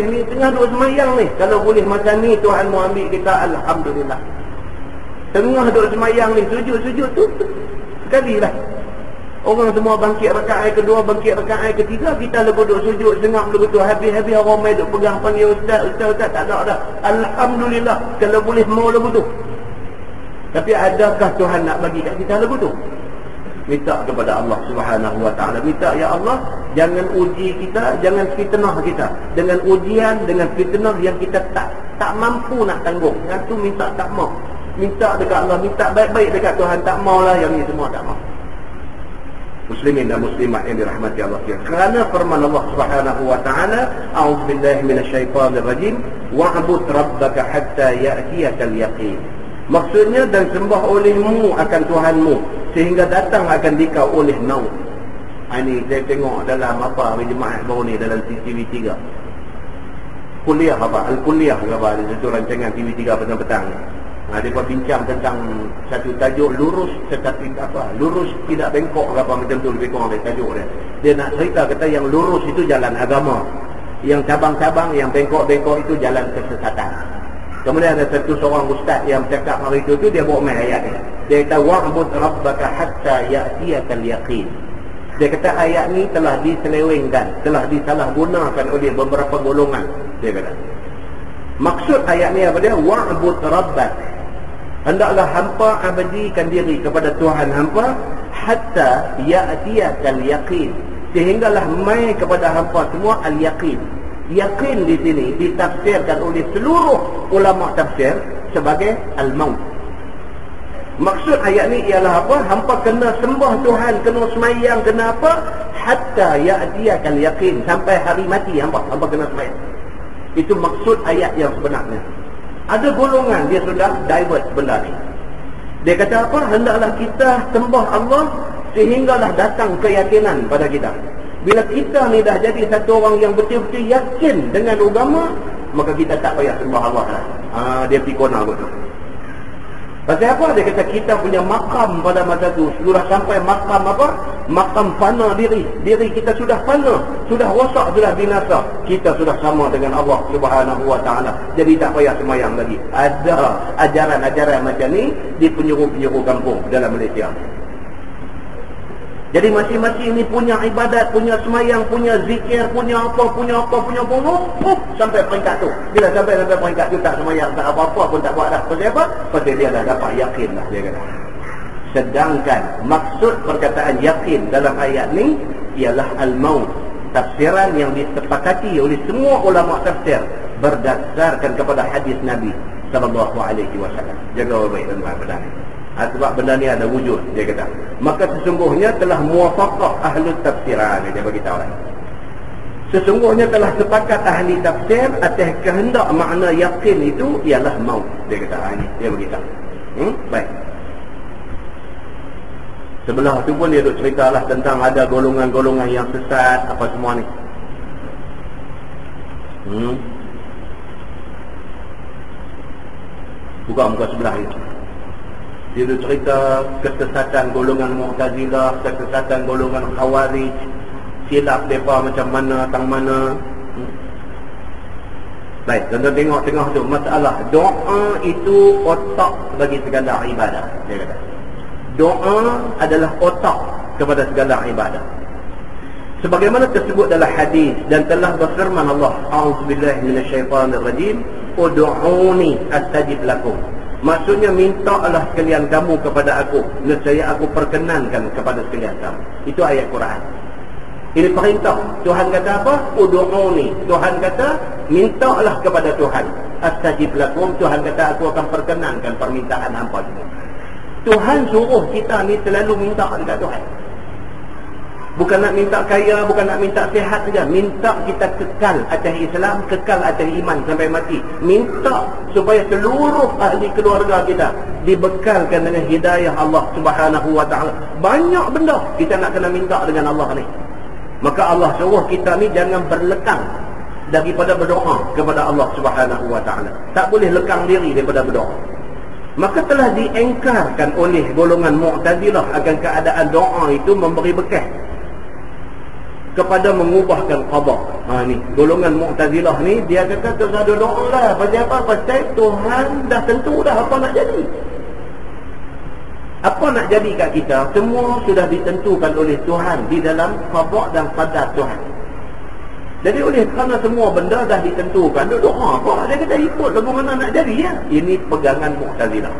ni tengah duk semayang ni, kalau boleh macam ni Tuhan mau ambil kita, alhamdulillah. Tengah duduk semayang ni, sujud tu sekali lah. Orang semua bangkit rakaat kedua, bangkit rakaat ketiga, kita lagu duduk sujud sengap lagu tu. Habis-habis orang main duduk pegang panggil ustaz, tak ada dah. Alhamdulillah, kalau boleh mau lagu tu. Tapi adakah Tuhan nak bagi kat kita lagu tu? Minta kepada Allah Subhanahu Wa Taala. Minta, ya Allah, jangan uji kita, jangan fitnah kita dengan ujian, dengan fitnah yang kita tak mampu nak tanggung. Yang tu minta tak mau. Minta dekat Allah, minta baik-baik dekat Tuhan, tak maulah yang ni semua, tak mau. Muslimin dan muslimat yang dirahmati Allah. Kerana firman Allah Subhanahu wa taala, a'udzubillahi minasyaitonir rajim, wa'bud rabbaka hatta ya'tiyakal yaqin. Maksudnya, dan sembah olehmu akan Tuhanmu sehingga datang akan dikau oleh maut. Ini saya tengok dalam apa jemaah baru ni dalam TV3. Kuliah apa? Al-Kuliah ke apa? Ada satu rancangan TV3 petang-petang. Mereka bincang tentang satu tajuk lurus tetapi apa? Lurus tidak bengkok ke apa macam tu, lebih kurang dari tajuk dia. Dia nak cerita kata yang lurus itu jalan agama. Yang cabang-cabang, yang bengkok-bengkok itu jalan kesesatan. Kemudian ada satu seorang ustaz yang bercakap hari itu dia bawa main ayat ni. Dia kata wa'bud rabbaka hatta ya'tiyakal yaqin. Dia kata ayat ni telah diselewengkan, telah disalahgunakan oleh beberapa golongan. Dia kata maksud ayat ni apa dia? Wa'bud rabbak, hendaklah hampa abadikan diri kepada Tuhan hampa hatta ya'tiyakal yaqin, sehinggalah mai kepada hampa semua al-yaqin. Yaqin di sini ditafsirkan oleh seluruh ulama tafsir sebagai al-maut. Maksud ayat ni ialah apa? Hampa kena sembah Tuhan, kena semayang, kena apa? Hatta ya'tiyakal yaqin, sampai hari mati hampa kena semayang. Itu maksud ayat yang sebenarnya. Ada golongan dia sudah divert benda ni. Dia kata apa? Hendaklah kita sembah Allah sehinggalah datang keyakinan pada kita. Bila kita ni dah jadi satu orang yang betul-betul yakin dengan agama, maka kita tak payah sembah Allah lah. Dia pergi kona betul. Pasal apa? Dia kata kita punya makam pada masa tu sudah sampai makam apa? Makam fana diri. Diri kita sudah fana, sudah rosak, sudah binasa. Kita sudah sama dengan Allah Subhanahu Wa Taala. Jadi tak payah semayang lagi. Ada ajaran-ajaran macam ni di penjuru-penjuru kampung dalam Malaysia. Jadi masing-masing ni punya ibadat, punya semayang, punya zikir, punya apa, sampai peringkat tu. Bila sampai peringkat tu tak semayang, tak apa-apa pun tak buat dah. Pasal apa? Pasal dia dah dapat yakin lah, dia kata. Sedangkan maksud perkataan yakin dalam ayat ni ialah al-maut. Tafsiran yang disepakati oleh semua ulama tafsir berdasarkan kepada hadis Nabi sallallahu alaihi wasallam. Jaga baik tuan-tuan benda ni. Sebab benda ni ada wujud, dia kata. Maka sesungguhnya telah muwafaqah ahli tafsiran, dia beritahu lah. Sesungguhnya telah sepakat ahli tafsir atas kehendak makna yakin itu ialah maut, dia kata. Ini dia beritahu. Baik. Sebelah tu pun dia duk ceritalah tentang ada golongan-golongan yang sesat apa semua ni. Buka muka sebelah ni. Dia cerita kesesatan golongan Mu'tazilah, kesesatan golongan Khawarij, silap mereka macam mana, tang mana. Baik, tuan-tuan tengok tengah tu masalah doa itu otak bagi segala ibadah, dia kata. Doa adalah otak kepada segala ibadah. Sebagaimana tersebut dalam hadis dan telah berfirman Allah, a'udzubillahi minasyaitanirrajim, ud'uni astajib lakum. Maksudnya mintalah sekalian kamu kepada aku, nescaya aku perkenankan kepada sekalian kamu. Itu ayat Quran. Ini perintah. Tuhan kata apa? Ud'uni. Tuhan kata mintalah kepada Tuhan. Astajib lakum. Tuhan kata aku akan perkenankan permintaan hamba semua. Tuhan suruh kita ni selalu minta dekat Tuhan. Bukan nak minta kaya, bukan nak minta sihat saja. Minta kita kekal atas Islam, kekal atas iman sampai mati. Minta supaya seluruh ahli keluarga kita dibekalkan dengan hidayah Allah Subhanahu Wa Taala. Banyak benda kita nak kena minta dengan Allah ni. Maka Allah suruh kita ni jangan berlekang daripada berdoa kepada Allah Subhanahu Wa Taala. Tak boleh lekang diri daripada berdoa. Maka telah diengkarkan oleh golongan Mu'tazilah akan keadaan doa itu memberi bekas kepada mengubahkan qada. Ni golongan Mu'tazilah ni dia kata tak ada doa lah. Pasal apa? Pasal Tuhan dah tentu dah apa nak jadi. Apa nak jadi kat kita semua sudah ditentukan oleh Tuhan di dalam qada dan qadar Tuhan. Jadi oleh kerana semua benda dah ditentukan, doa apa? Dia kata ikut lagu mana nak jadi ya. Ini pegangan Mu'tazilah.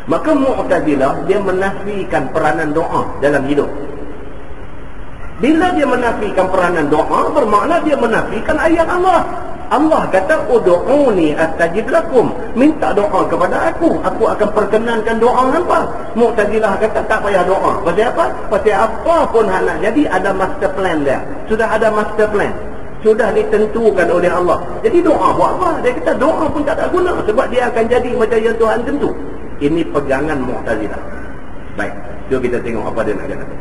Maka Mu'tazilah dia menafikan peranan doa dalam hidup. Bila dia menafikan peranan doa, bermakna dia menafikan ayat Allah. Allah kata ud'uni astajib lakum. Minta doa kepada aku akan perkenankan doa hangpa. Mu'tazilah kata tak payah doa. Pasal apa? Pasal apa pun hak nak jadi ada master plan dia. Sudah ada master plan. Sudah ditentukan oleh Allah. Jadi doa buat apa? Dia kata doa pun tak ada guna sebab dia akan jadi macam yang Tuhan tentu. Ini pegangan Mu'tazilah. Baik, jom kita tengok apa dia nak kata.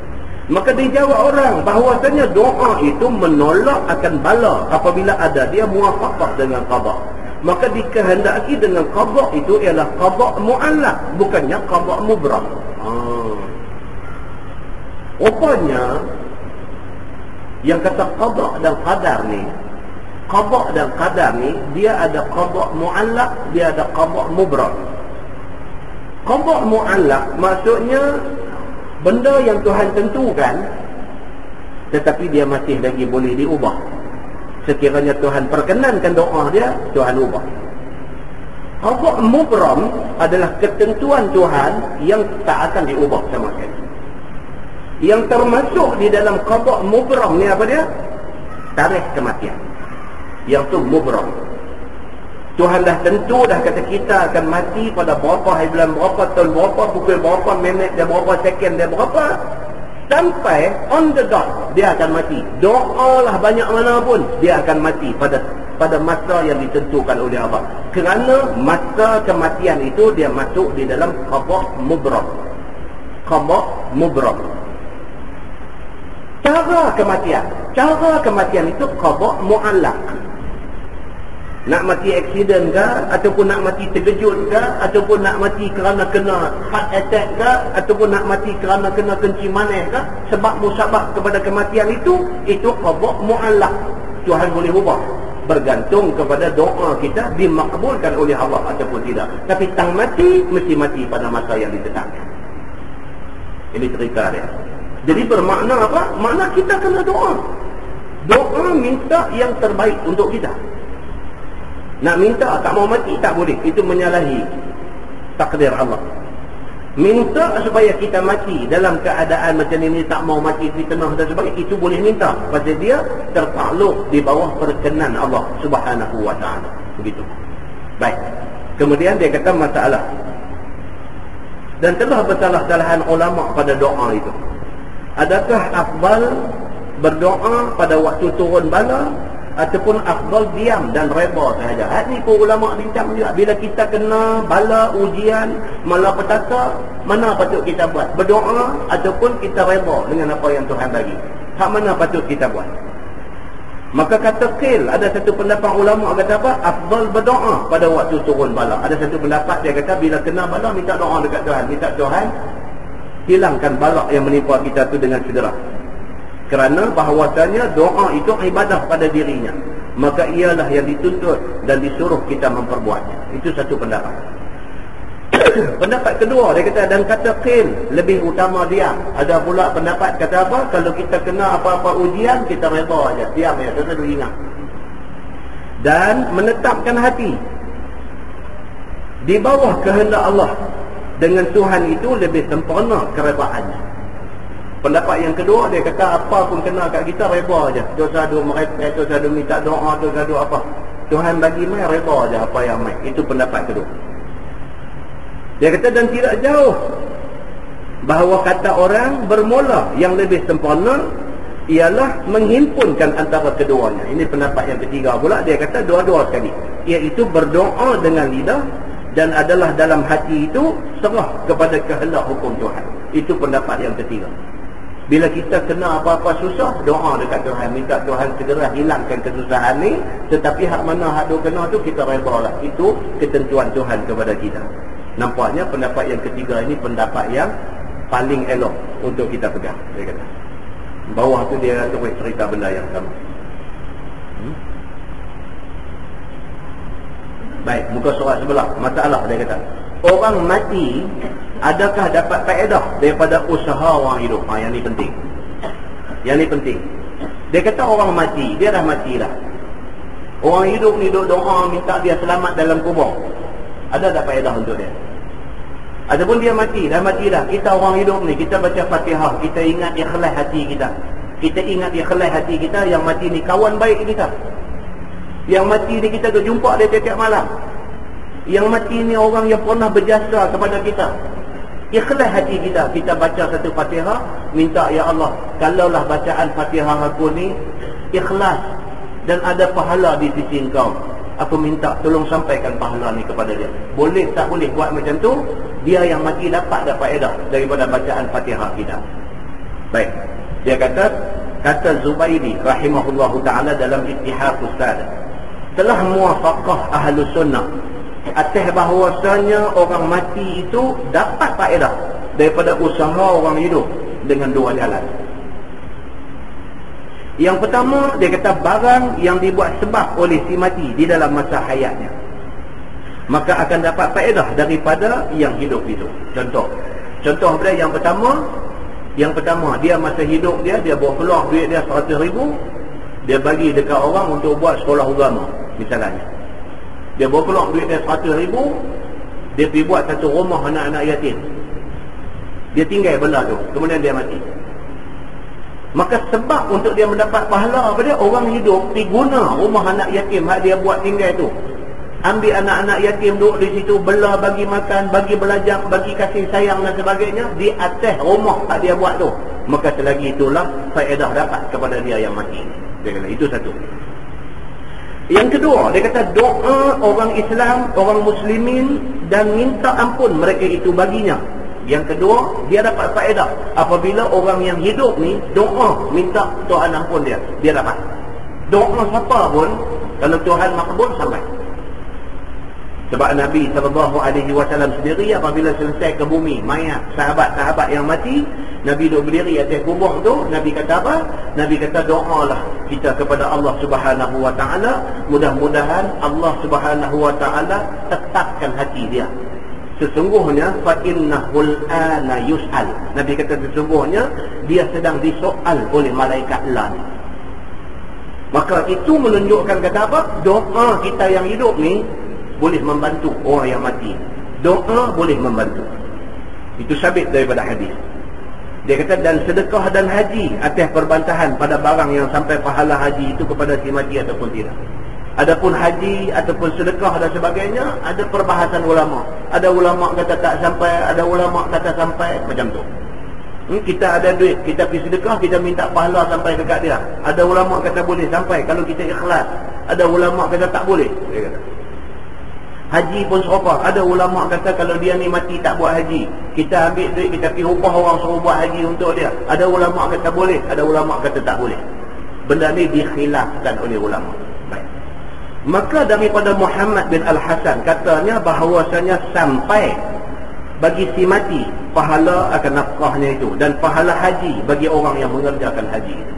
Maka dijawab orang bahawasanya doa itu menolak akan bala apabila ada dia muwafaqah dengan qada. Maka dikehendaki dengan qada itu ialah qada mu'allaq, bukannya qada mubram. Rupanya yang kata qada dan qadar ni, qada dan qadar ni dia ada qada mu'allaq, dia ada qada mubram. Qada mu'allaq maksudnya benda yang Tuhan tentukan tetapi dia masih lagi boleh diubah. Sekiranya Tuhan perkenankan doa dia, Tuhan ubah. Qada mubram adalah ketentuan Tuhan yang tak akan diubah sama sekali. Yang termasuk di dalam qada mubram ni apa dia? Tarikh kematian. Yang tu mubram. Tuhan dah tentu dah kata kita akan mati pada berapa hari bulan berapa tahun berapa pukul berapa minit dan berapa second dan berapa, sampai on the dot dia akan mati. Doalah banyak mana pun dia akan mati pada masa yang ditentukan oleh Allah. Kerana masa kematian itu dia masuk di dalam qada mubram. Qada mubram. Cara kematian itu qada mu'allaq. Nak mati aksiden ke, ataupun nak mati terkejut ke, ataupun nak mati kerana kena heart attack ke, ataupun nak mati kerana kena kencing manis ke, sebab musabab kepada kematian itu qada mu'allaq. Tuhan boleh ubah, bergantung kepada doa kita dimakbulkan oleh Allah ataupun tidak. Tapi tang mati mesti mati pada masa yang ditetapkan. Ini cerita dia. Jadi bermakna apa? Makna kita kena doa. Doa minta yang terbaik untuk kita. Nak minta tak mau mati tak boleh, itu menyalahi takdir Allah. Minta supaya kita mati dalam keadaan macam ini, tak mau mati di tengah dan sebagainya, itu boleh minta, pasal dia tertakluk di bawah perkenan Allah Subhanahu wa ta'ala. Begitu. Baik. Kemudian dia kata masalah, dan telah bersalah-salahan ulama pada doa itu. Adakah afdal berdoa pada waktu turun bala, ataupun afdal diam dan reda sahaja? Hal ni pun ulama bincang juga. Bila kita kena bala, ujian, malapetaka, mana patut kita buat? Berdoa ataupun kita reda dengan apa yang Tuhan bagi? Hak mana patut kita buat? Maka kata qil, ada satu pendapat ulama kata apa? Afdal berdoa pada waktu turun bala. Ada satu pendapat dia kata bila kena bala minta doa dekat Tuhan, minta Tuhan hilangkan bala yang menimpa kita tu dengan segera. Kerana bahawasanya doa itu ibadah pada dirinya, maka ialah yang dituntut dan disuruh kita memperbuatnya. Itu satu pendapat. Pendapat kedua dia kata, dan kata qil, lebih utama diam. Ada pula pendapat kata apa? Kalau kita kena apa-apa ujian, kita reda aja, diam ya, kita selalu ingat. Dan menetapkan hati di bawah kehendak Allah. Dengan Tuhan itu lebih sempurna keredaannya. Pendapat yang kedua dia kata apa pun kena kat kita reda aja. Dosa ada mereka, dosa ada minta doa, dosa ada apa. Tuhan bagi mai reda aja apa yang mai. Itu pendapat kedua. Dia kata dan tidak jauh bahawa kata orang bermula yang lebih sempurna ialah menghimpunkan antara keduanya. Ini pendapat yang ketiga pula. Dia kata dua-dua sekali, iaitu berdoa dengan lidah dan adalah dalam hati itu serah kepada kehendak hukum Tuhan. Itu pendapat yang ketiga. Bila kita kena apa-apa susah, doa dekat Tuhan, minta Tuhan segera hilangkan kesusahan ni. Tetapi hak mana hak tu kena tu kita reda lah. Itu ketentuan Tuhan kepada kita. Nampaknya pendapat yang ketiga ini pendapat yang paling elok untuk kita pegang. Dia kata bawah tu dia terus cerita benda yang sama. Baik, muka surat sebelah. Masalah dia kata, orang mati adakah dapat faedah daripada usaha orang hidup? Yang ni penting. Yang ni penting. Dia kata orang mati, dia dah mati dah. Orang hidup ni duk doa minta dia selamat dalam kubur. Ada tak faedah untuk dia? Ataupun dia mati, dah mati dah. Kita orang hidup ni, kita baca Fatihah, kita ingat ikhlas hati kita. Kita ingat ikhlas hati kita, yang mati ni kawan baik kita. Yang mati ni kita duk jumpa dia tiap-tiap malam. Yang mati ni orang yang pernah berjasa kepada kita. Ikhlas hati kita, kita baca satu Fatihah, minta ya Allah, kalaulah bacaan Fatihah aku ni ikhlas dan ada pahala di sisi Engkau, aku minta tolong sampaikan pahala ni kepada dia. Boleh tak boleh buat macam tu? Dia yang mati dapat faedah daripada bacaan Fatihah kita. Baik. Dia kata Zubairi rahimahullahu ta'ala dalam Ittihafus Sadat, telah muwafaqah Ahlus Sunnah atas bahawasanya orang mati itu dapat faedah daripada usaha orang hidup dengan dua jalan. Yang pertama, dia kata barang yang dibuat sebab oleh si mati di dalam masa hayatnya, maka akan dapat faedah daripada yang hidup itu. Contoh dia yang pertama, dia masa hidup dia bawa keluar duit dia 100,000, dia bagi dekat orang untuk buat sekolah agama misalnya. Dia bawa keluar duit dia 100,000, dia pergi buat satu rumah anak-anak yatim. Dia tinggal benda tu, kemudian dia mati. Maka sebab untuk dia mendapat pahala apa dia? Orang hidup pergi guna rumah anak yatim hak dia buat tinggal tu. Ambil anak-anak yatim duduk di situ, bela, bagi makan, bagi belajar, bagi kasih sayang dan sebagainya di atas rumah hak dia buat tu. Maka selagi itulah faedah dapat kepada dia yang mati. Dia kata itu satu. Yang kedua, dia kata doa orang Islam, orang muslimin dan minta ampun mereka itu baginya. Yang kedua, dia dapat faedah apabila orang yang hidup ni doa minta Tuhan ampun dia dapat. Doa siapa pun, kalau Tuhan makbul sampai. Sebab Nabi SAW sendiri apabila selesai ke bumi, mayat sahabat-sahabat yang mati, Nabi duduk berdiri atas kubur tu, Nabi kata apa? Nabi kata doalah kita kepada Allah Subhanahu Wa Taala, mudah-mudahan Allah Subhanahu Wa Taala tetapkan hati dia. Sesungguhnya fa innahul ana yus'al. Nabi kata sesungguhnya dia sedang disoal oleh malaikat lan. Maka itu menunjukkan kata apa? Doa kita yang hidup ni boleh membantu orang yang mati. Doa boleh membantu. Itu sabit daripada hadis. Dia kata dan sedekah dan haji atas perbantahan pada barang yang sampai pahala haji itu kepada si mati ataupun tidak. Adapun haji ataupun sedekah dan sebagainya, ada perbahasan ulama. Ada ulama kata tak sampai, ada ulama kata sampai, macam tu. Kita ada duit, kita pergi sedekah, kita minta pahala sampai dekat dia. Ada ulama kata boleh sampai kalau kita ikhlas. Ada ulama kata tak boleh, dia kata. Haji pun serupa. Ada ulama kata kalau dia ni mati tak buat haji, kita ambil duit, kita pergi upah orang suruh buat haji untuk dia. Ada ulama kata boleh, ada ulama kata tak boleh. Benda ni dikhilafkan oleh ulama. Baik. Maka daripada Muhammad bin Al-Hasan katanya bahawasanya sampai bagi si mati pahala akan nafkahnya itu, dan pahala haji bagi orang yang mengerjakan haji itu.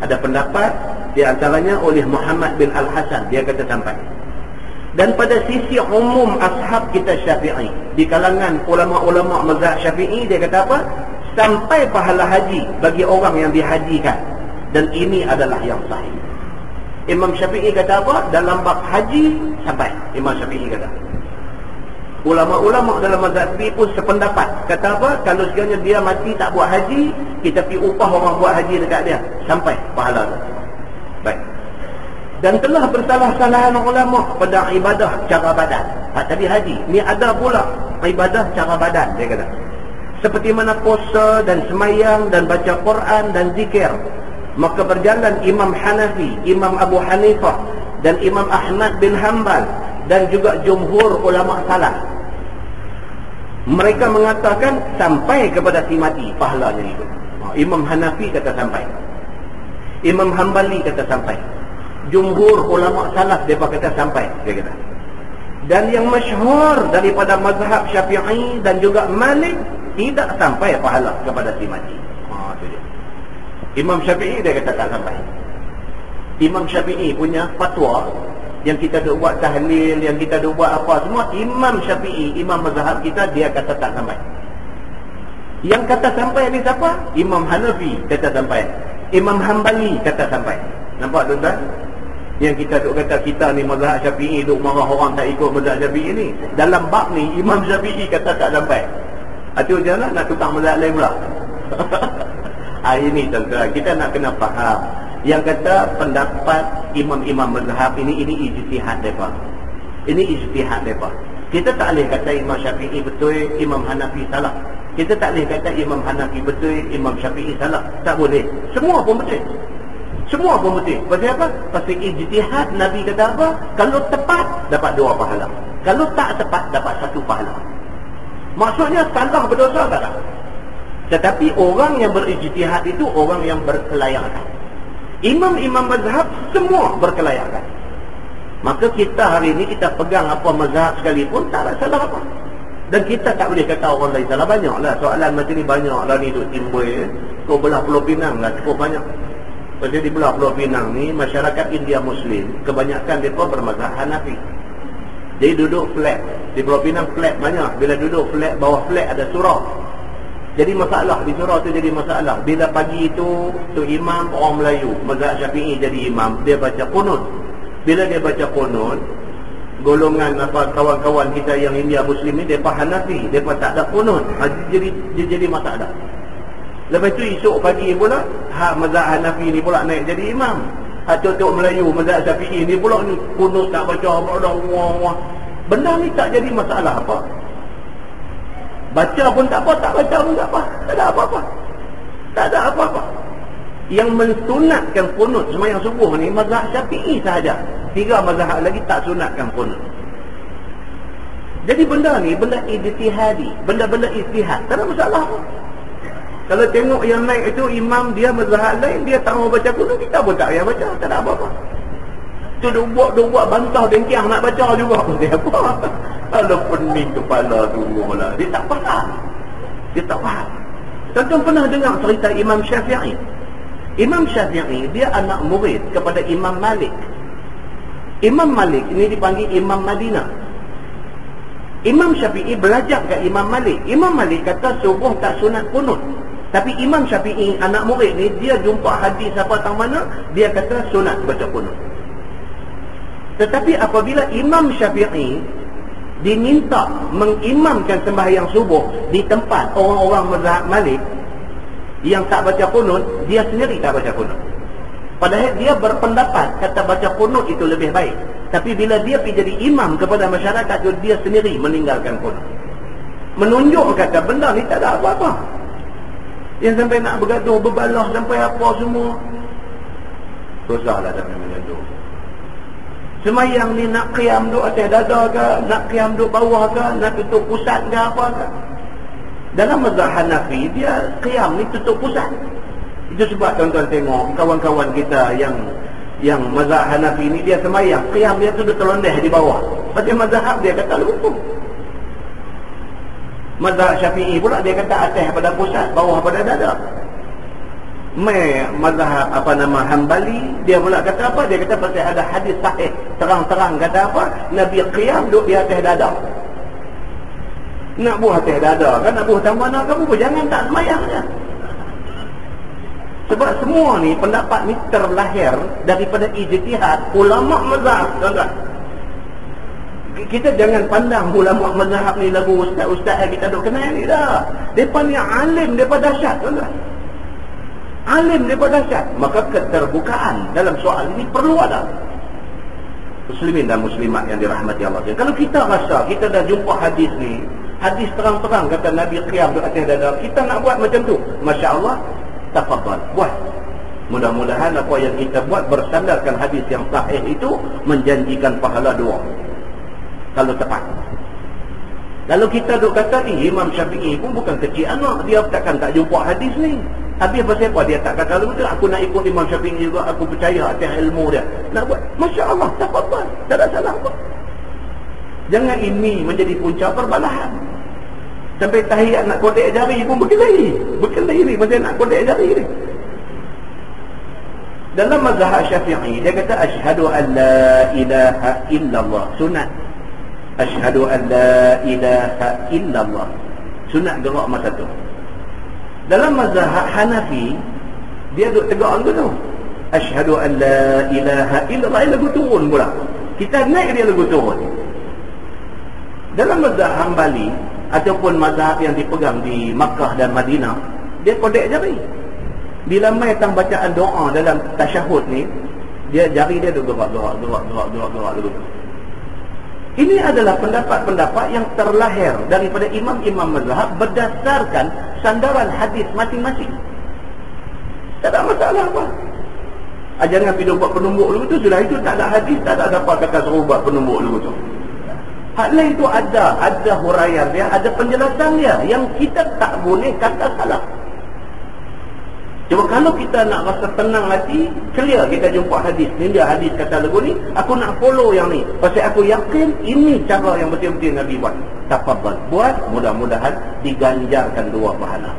Ada pendapat di antaranya oleh Muhammad bin Al-Hasan, dia kata sampai. Dan pada sisi umum ashab kita Syafi'i, di kalangan ulama-ulama mazhab Syafi'i, dia kata apa? Sampai pahala haji bagi orang yang dihajikan. Dan ini adalah yang sahih. Imam Syafi'i kata apa? Dalam bab haji sampai. Imam Syafi'i kata. Ulama-ulama dalam mazhab Syafi'i pun sependapat. Kata apa? Kalau sekiranya dia mati tak buat haji, kita pergi upah orang buat haji dekat dia, sampai pahala tu. Baik. Dan telah bersalah-salahan ulama pada ibadah cara badan. Tadi haji, ni ada pula ibadah cara badan, dia kata. Seperti mana puasa dan semayang dan baca Quran dan zikir. Maka berjalan Imam Hanafi, Imam Abu Hanifah dan Imam Ahmad bin Hanbal dan juga jumhur ulama salaf. Mereka mengatakan sampai kepada si mati pahalanya itu. Imam Hanafi kata sampai. Imam Hanbali kata sampai. Jumhur ulama salaf mereka kata sampai, dia kata. Dan yang masyhur daripada mazhab Syafi'i dan juga Malik, tidak sampai pahala kepada si mati. Itu dia. Imam Syafi'i dia kata tak sampai. Imam Syafi'i punya fatwa yang kita duk buat tahlil, yang kita duk buat apa semua, Imam Syafi'i, imam mazhab kita, dia kata tak sampai. Yang kata sampai ni siapa? Imam Hanafi kata sampai. Imam Hanbali kata sampai. Nampak tuan-tuan? Yang kita duk kata kita ni mazhab Syafi'i, duk marah orang tak ikut mazhab Syafi'i ni. Dalam bab ni Imam Syafi'i kata tak sampai. Itu je lah, nak tukar mazhab lain pula. Ini tuan-tuan, kita nak kena faham. Yang kata pendapat imam-imam mazhab ini ijtihad mereka. Ini ijtihad mereka. Kita tak boleh kata Imam Syafi'i betul, Imam Hanafi salah. Kita tak boleh kata Imam Hanafi betul, Imam Syafi'i salah. Tak boleh. Semua pun betul. Semua pun betul. Pasal apa? Pasal ijtihad. Nabi kata apa? Kalau tepat, dapat 2 pahala. Kalau tak tepat, dapat 1 pahala. Maksudnya salah berdosa tak? Tetapi orang yang berijtihad itu orang yang berkelayakan. Imam-imam mazhab semua berkelayakan. Maka kita hari ini kita pegang apa mazhab sekalipun, tak ada salah apa. Dan kita tak boleh kata orang lain salah. Banyak lah soalan macam ni, banyak lah ni duk timbul. Kau belah Pulau Pinang lah cukup banyak. Pasal di belah Pulau Pinang ni, masyarakat India Muslim kebanyakan mereka bermazhab Hanafi. Jadi duduk flat. Di Pulau Pinang flat banyak. Bila duduk flat, bawah flat ada surau. Jadi masalah, di surau tu jadi masalah. Bila pagi itu, tu imam orang Melayu, mazhab Syafi'i jadi imam, dia baca qunut. Bila dia baca qunut, golongan apa kawan-kawan kita yang India Muslim ni, mereka Hanafi, mereka tak ada qunut. Dia jadi masalah. Lepas tu esok pagi pula, mazhab Hanafi ni pula naik jadi imam. Tok Melayu, mazhab Syafi'i ni pula ni qunut tak baca, wah. Benda ni tak jadi masalah apa. Baca pun tak apa, tak baca pun tak apa. Tak ada apa-apa. Tak ada apa-apa. Yang mensunatkan qunut sembahyang subuh ni mazhab Syafi'i sahaja. 3 mazhab lagi tak sunatkan qunut. Jadi benda ni benda ijtihadi, benda-benda ijtihad. Tak ada masalah apa. Kalau tengok yang naik itu imam dia mazhab lain, dia tak mau baca qunut, kita pun tak payah baca, tak ada apa-apa. Tu duk buat bantah dengkiang nak baca juga. Dia apa? Kalau pening kepala dulu lah. Dia tak faham. Tuan-tuan pernah dengar cerita Imam Syafi'i? Imam Syafi'i dia anak murid kepada Imam Malik. Imam Malik ini dipanggil Imam Madinah. Imam Syafi'i belajar ke Imam Malik. Imam Malik kata subuh tak sunat kunut. Tapi Imam Syafi'i anak murid ni, dia jumpa hadis apa tang mana, dia kata sunat baca kunut. Tetapi apabila Imam Syafi'i diminta mengimamkan sembahyang subuh di tempat orang-orang mazhab Malik yang tak baca kunut, dia sendiri tak baca kunut. Padahal dia berpendapat kata baca kunut itu lebih baik. Tapi bila dia pergi jadi imam kepada masyarakat itu, dia sendiri meninggalkan kunut. Menunjuk kata benda ni tak ada apa-apa. Yang sampai nak bergaduh, berbalah sampai apa semua. Susahlah sampai mengaduh. Semayang ni nak qiyam duk atas dada ke, nak qiyam duk bawah ke, nak tutup pusat ke apa ke. Dalam mazhab Hanafi, dia qiyam ni tutup pusat. Itu sebab tuan-tuan tengok kawan-kawan kita yang mazhab Hanafi ni, dia semayang qiyam dia tu terlondeh di bawah. Pasal mazhab dia kata luput. Mazhab Syafi'i pula dia kata atas pada pusat, bawah pada dada. Mazhab Hambali, dia pula kata apa? Dia kata pasal ada hadis sahih terang-terang kata apa? Nabi qiyam duduk di atas dada. Nak buah atas dada kan, nak buah tambah nak kamu pun jangan tak semayang je. Sebab semua ni pendapat ni terlahir daripada ijtihad ulama mazhab, tuan-tuan. Kita jangan pandang ulama mazhab ni lagu ustaz-ustaz yang kita duk kenal ni dah. Depa ni alim, depa dahsyat, tuan-tuan. Alim daripada dahsyat. Maka keterbukaan dalam soal ini perlu ada. Muslimin dan muslimat yang dirahmati Allah. Kalau kita rasa kita dah jumpa hadis ni, hadis terang-terang kata Nabi qiyam di atas dada, kita nak buat macam tu, Masya Allah, tafadhal, buat. Mudah-mudahan apa yang kita buat bersandarkan hadis yang sahih itu menjanjikan pahala dua. Kalau tepat. Kalau kita duk kata ni, Imam Syafi'i pun bukan kecil anak, dia takkan tak jumpa hadis ni. Habis pasal apa? Dia tak kata betul, aku nak ikut Imam Syafi'i juga, aku percaya atas ilmu dia. Nak buat, Masya Allah, tafadhal, tak ada salah apa. Jangan ini menjadi punca perbalahan. Sampai tahiyat nak kodek jari pun berkelahi ni, macam nak kodek jari ni. Dalam mazhab Syafi'i, dia kata asyhadu an la ilaha illallah, sunat. Asyhadu an la ilaha illallah, sunat gerak masa tu. Dalam mazhab Hanafi, dia duduk tegak tu. Asyhadu an la ilaha illallah, lagu turun pula. Kita naik, dia lagu turun. Dalam mazhab Hambali ataupun mazhab yang dipegang di Makkah dan Madinah, dia kodek jari. Bila mai tang bacaan doa dalam tasyahud ni, dia jari dia duduk gerak dulu. Ini adalah pendapat-pendapat yang terlahir daripada imam-imam mazhab berdasarkan sandaran hadis masing-masing. Tak ada masalah apa. Jangan pergi buat penumbuk dulu tu, sudah itu tak ada hadis, tak ada apa kata suruh buat penumbuk dulu tu. Hal lain itu ada huraian dia, ada penjelasan dia yang kita tak boleh kata salah. Cuma kalau kita nak rasa tenang hati, clear kita jumpa hadis. Ni dia hadis kata lagu ni, aku nak follow yang ni. Pasal aku yakin ini cara yang betul-betul Nabi buat. Tafadhal, buat, mudah-mudahan diganjarkan dua pahala.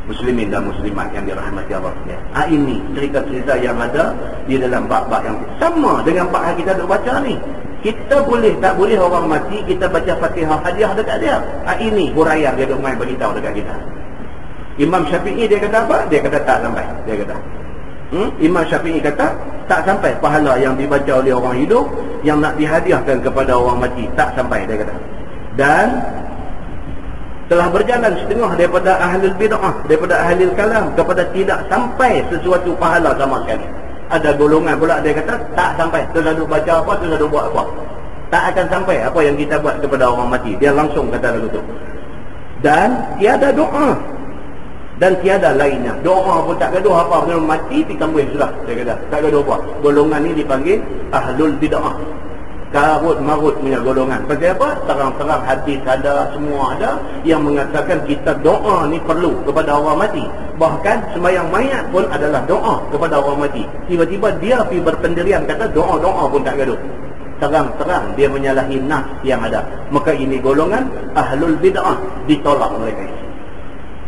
Muslimin dan muslimat yang dirahmati Allah. Ini cerita-cerita yang ada di dalam bab-bab yang sama dengan bab yang kita duk baca ni. Kita boleh tak boleh orang mati kita baca Fatihah hadiah dekat dia. Ini huraian dia duk main beritahu dekat kita. Imam Syafi'i dia kata apa? Dia kata tak sampai. Dia kata Imam Syafi'i kata tak sampai pahala yang dibaca oleh orang hidup yang nak dihadiahkan kepada orang mati. Tak sampai, dia kata. Dan telah berjalan setengah daripada ahlul bid'ah, daripada ahlul kalam, kepada tidak sampai sesuatu pahala sama sekali. Ada golongan pula dia kata tak sampai, terlalu baca apa, terlalu buat apa, tak akan sampai apa yang kita buat kepada orang mati. Dia langsung kata lagu tu. Dan tiada doa dan tiada lainnya. Doa pun tak gaduh apa, kalau mati dikambui sudah, dia kata tak gaduh apa. Golongan ni dipanggil ahlul bid'ah. karut-marut punya golongan. Pasal apa? Terang-terang hadis ada, semua ada yang mengatakan kita doa ni perlu kepada orang mati. Bahkan sembahyang mayat pun adalah doa kepada orang mati. Tiba-tiba dia pergi berpendirian kata doa-doa pun tak gaduh. Terang-terang dia menyalahi nas yang ada. Maka ini golongan ahlul bid'ah, ditolak mereka ini.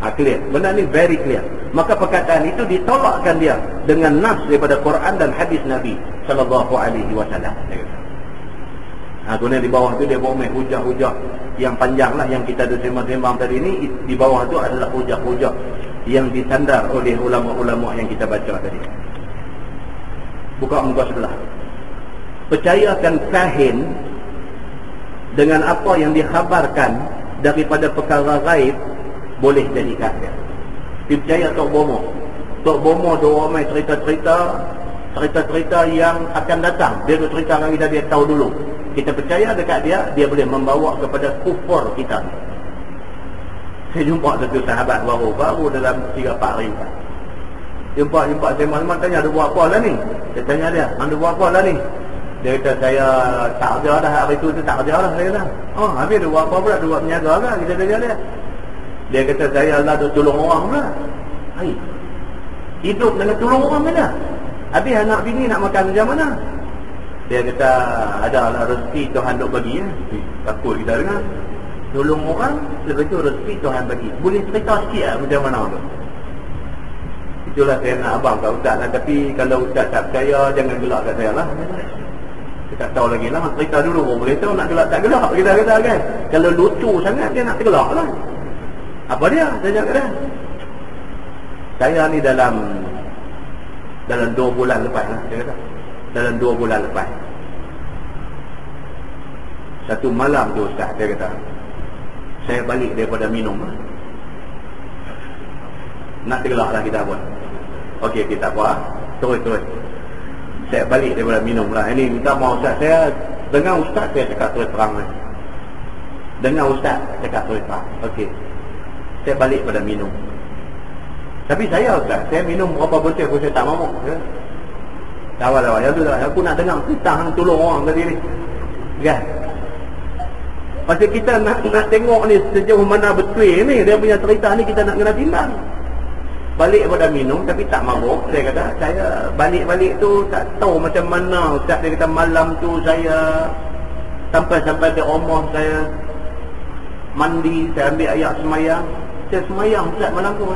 Clear. Benda ni very clear. Maka perkataan itu ditolakkan dia dengan nas daripada Quran dan hadis Nabi sallallahu alaihi wasallam. Kemudian di bawah tu dia bawa hujah-hujah yang panjang lah yang kita ada sembang-sembang tadi ni. Di bawah tu adalah hujah-hujah yang disandar oleh ulama-ulama yang kita baca tadi. Buka muka sebelah. Percayakan kahin dengan apa yang dikhabarkan daripada perkara gaib boleh jadi kafir. Percaya Tok Bomo. Tok Bomo dia ramai cerita-cerita yang akan datang. Dia cerita dengan kita, dia tahu dulu. Kita percaya dekat dia, dia boleh membawa kepada kufur kita. Saya jumpa satu sahabat baru dalam 3-4 hari. Jumpa saya malam tanya, ada buat apa lah ni? Saya tanya dia, anda buat apa lah ni? Dia kata, saya tak kerja dah, hari tu tak kerja lah. Saya kata, oh habis dia buat apa pula? Dia buat menyaga lah. Kita tanya dia. Dia kata, saya lah ada tolong orang pula. Hai, hidup dengan tolong orang mana? Habis anak bini nak makan macam mana? Dia kata, adalah rezeki Tuhan duk bagi ya. Takut kita dengar. Tolong orang, lepas tu rezeki Tuhan bagi. Boleh cerita sikit lah macam mana tu? Itulah saya nak abang kat Ustaz lah. Tapi kalau Ustaz tak percaya, jangan gelak kat saya lah. Saya tak tahu lagi lah. Cerita dulu pun boleh tahu nak gelak tak gelak. Kita kata kan. Kalau lucu sangat, dia nak gelak lah. Apa dia? Tanya kat dia. Saya ni dalam 2 bulan lepas lah. Dia kata. Dalam 2 bulan lepas. Satu malam tu Ustaz, dia kata, saya balik daripada minum. Nak tergelak lah kita pun. Okey, kita apa? Terus. Saya balik daripada minum lah. Ini minta maaf Ustaz, saya dengar Ustaz saya cakap terus terang lah. Dengar Ustaz cakap terus terang. Okey. Saya balik pada minum. Tapi saya Ustaz, saya minum berapa butir pun saya tak mampu. Ya? Awal-awal yang tu lah, aku nak dengar cerita hang tolong orang tadi ni. Kan? Pasal kita nak tengok ni sejauh mana betul ni dia punya cerita ni, kita nak kena timbang. Balik pada minum tapi tak mabuk. Saya kata, saya balik-balik tu tak tahu macam mana Ustaz. Dia kata malam tu saya sampai di rumah saya mandi, saya ambil ayat semayang. Saya semayang Ustaz malam tu.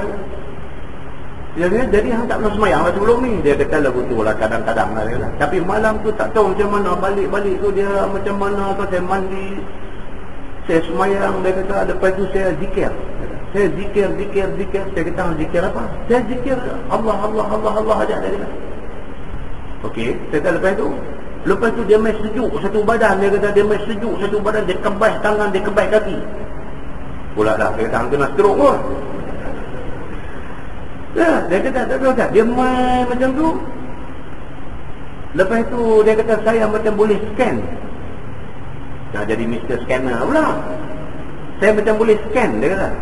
Jadi hang tak pernah semayang lah sebelum ni. Dia kata lagu tu lah kadang-kadang lah. Tapi malam tu tak tahu macam mana. Balik-balik tu dia macam mana. Saya mandi, saya semayang. Dia kata lepas tu saya zikir. Saya zikir. Saya kata zikir apa? Saya zikir Allah aja. Dia kata okey. Saya kata lepas tu dia main sejuk satu badan. Dia kata dia main sejuk satu badan. Dia kebas tangan, dia kebas kaki. Pula dah. Dia kata hang kena stroke pun. Ya, dia kata tak tahu tak. Dia main macam tu. Lepas tu dia kata saya macam boleh scan. Dah jadi Mr. Scanner pula. Saya macam boleh scan, dia kata.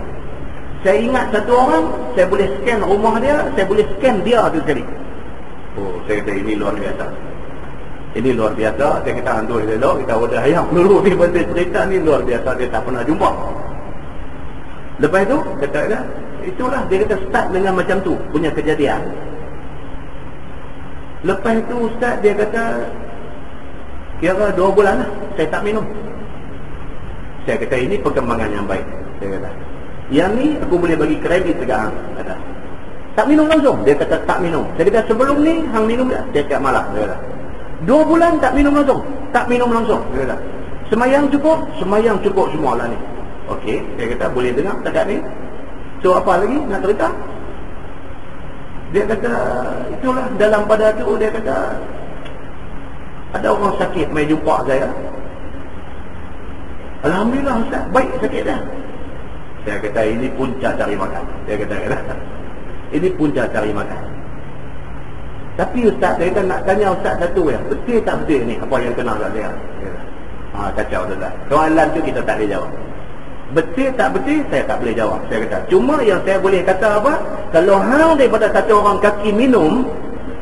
Saya ingat satu orang, saya boleh scan rumah dia, saya boleh scan dia tu sekali. Oh, saya kata ini luar biasa. Ini luar biasa. Saya kata hantu elok, kita wadah ayam dulu ni pasal cerita ni luar biasa, dia tak pernah jumpa. Lepas tu kata dia, itulah dia kata start dengan macam tu punya kejadian. Lepas tu Ustaz dia kata kira 2 bulan lah saya tak minum. Saya kata ini perkembangan yang baik. Dia kata yang ni aku boleh bagi kredit dekat hang. Kata tak minum langsung. Dia kata tak minum. Saya kata sebelum ni hang minum tak? Dia kata malah. Dia kata 2 bulan tak minum langsung. Tak minum langsung. Dia kata semayang cukup semua lah ni. Okey, dia kata boleh dengar dekat ni. So apa lagi nak cerita? Dia kata itulah dalam pada tu dia kata ada orang sakit mai jumpa saya. Alhamdulillah Ustaz, baik sakit dah. Saya kata ini puncak cari makan. Dia kata ini puncak cari makan. Tapi Ustaz, dia kata nak tanya Ustaz satu ya. Betul tak betul ni apa yang kena kat dia? Kacau dah. Soalan tu kita tak boleh jawab. Betul tak betul saya tak boleh jawab. Saya kata cuma yang saya boleh kata apa, kalau hang daripada satu orang kaki minum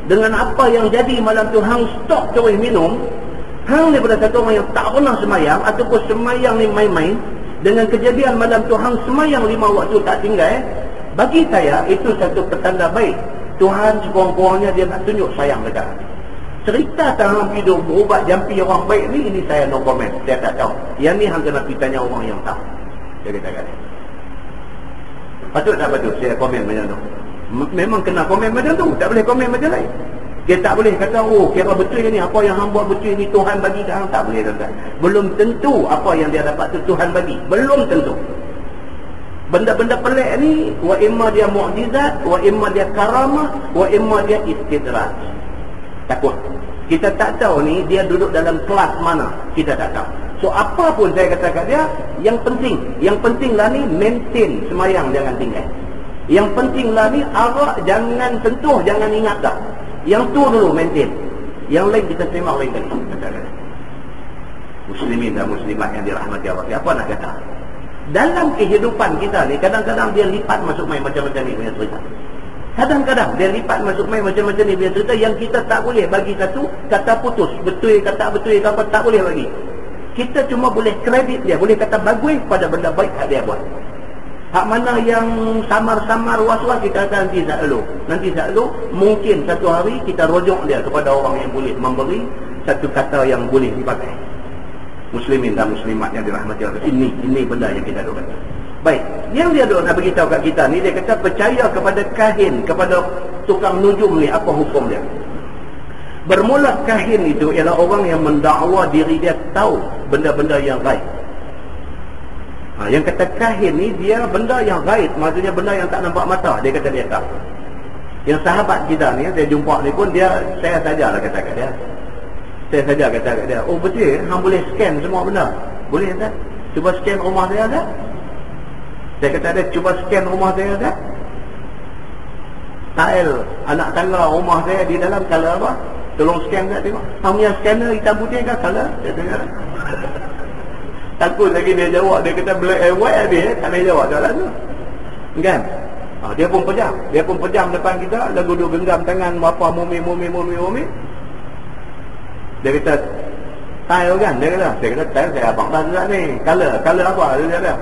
dengan apa yang jadi malam tu hang stop terus minum, Hang daripada satu orang yang tak pernah semayang, ataupun semayang ni main-main, dengan kejadian malam tu hang semayang 5 waktu tak tinggal, bagi saya itu satu petanda baik. Tuhan sekurang-kurangnya dia nak tunjuk sayang dekat hati. Cerita tentang hidup berubat jampi orang baik ni, ini saya no comment, saya tak tahu. Yang ni hang kena pergi tanya orang yang tahu. Dia kata dia. Patut tak patut saya komen macam tu? Memang kena komen macam tu, tak boleh komen macam lain. Dia tak boleh kata, oh kira betul ni, apa yang hang buat betul ni Tuhan bagi kat hang. Tak boleh tuan-tuan. Belum tentu apa yang dia dapat tu Tuhan bagi. Belum tentu. Benda-benda pelik ni, wa imma dia mukjizat, wa imma dia karamah, wa imma dia istidraj. Takut. Kita tak tahu ni dia duduk dalam kelas mana, kita tak tahu. So apa pun saya kata kat dia, yang pentinglah ni maintain semayang, jangan tinggal. Yang pentinglah ni arak jangan sentuh, jangan ingat dah. Yang tu dulu maintain. Yang lain kita terima lain kali. Kata-kata muslimin dan muslimat yang dirahmati Allah, apa nak kata? Dalam kehidupan kita ni, kadang-kadang dia lipat masuk main macam-macam ni punya cerita. Kadang-kadang dia lipat masuk main macam-macam ni punya cerita yang kita tak boleh bagi satu kata putus. Betul kata betul apa tak boleh bagi. Kita cuma boleh kredit dia, boleh kata bagus pada benda baik yang dia buat. Hak mana yang samar-samar was-was, kita kata nanti tak lalu. Mungkin satu hari kita rujuk dia kepada orang yang boleh memberi satu kata yang boleh dipakai. Muslimin dan muslimat yang dirahmati Allah. Ini benda yang kita doakan. Baik, yang dia nak beritahu kat kita ni, dia kata percaya kepada kahin, kepada tukang nujum ni, apa hukum dia? Bermula kahin itu ialah orang yang mendakwa diri dia tahu benda-benda yang gaib. Yang kata kahin ni, dia benda yang gaib, maksudnya benda yang tak nampak mata, dia kata dia tahu. Yang sahabat kita ni, saya jumpa ni pun, saya sajalah kata kat dia. Saya saja kata kat dia, oh betul, hang boleh scan semua benda. Boleh tak? Cuba scan rumah saya tak? Saya kata dia, cuba scan rumah saya tak? Tile anak tangga rumah saya di dalam color apa? Tolong scan tak tengok. Hang punya scanner hitam putih ke color? Saya tengok. Takut lagi dia jawab, dia kata black and white dia, tak boleh jawab soalan tu. Kan? Dia pun pejam depan kita, lagu duduk genggam tangan apa mumi. Dia kata tile kan? Dia kata, saya kata tile saya abang dah juga ni. Color apa? Dia kata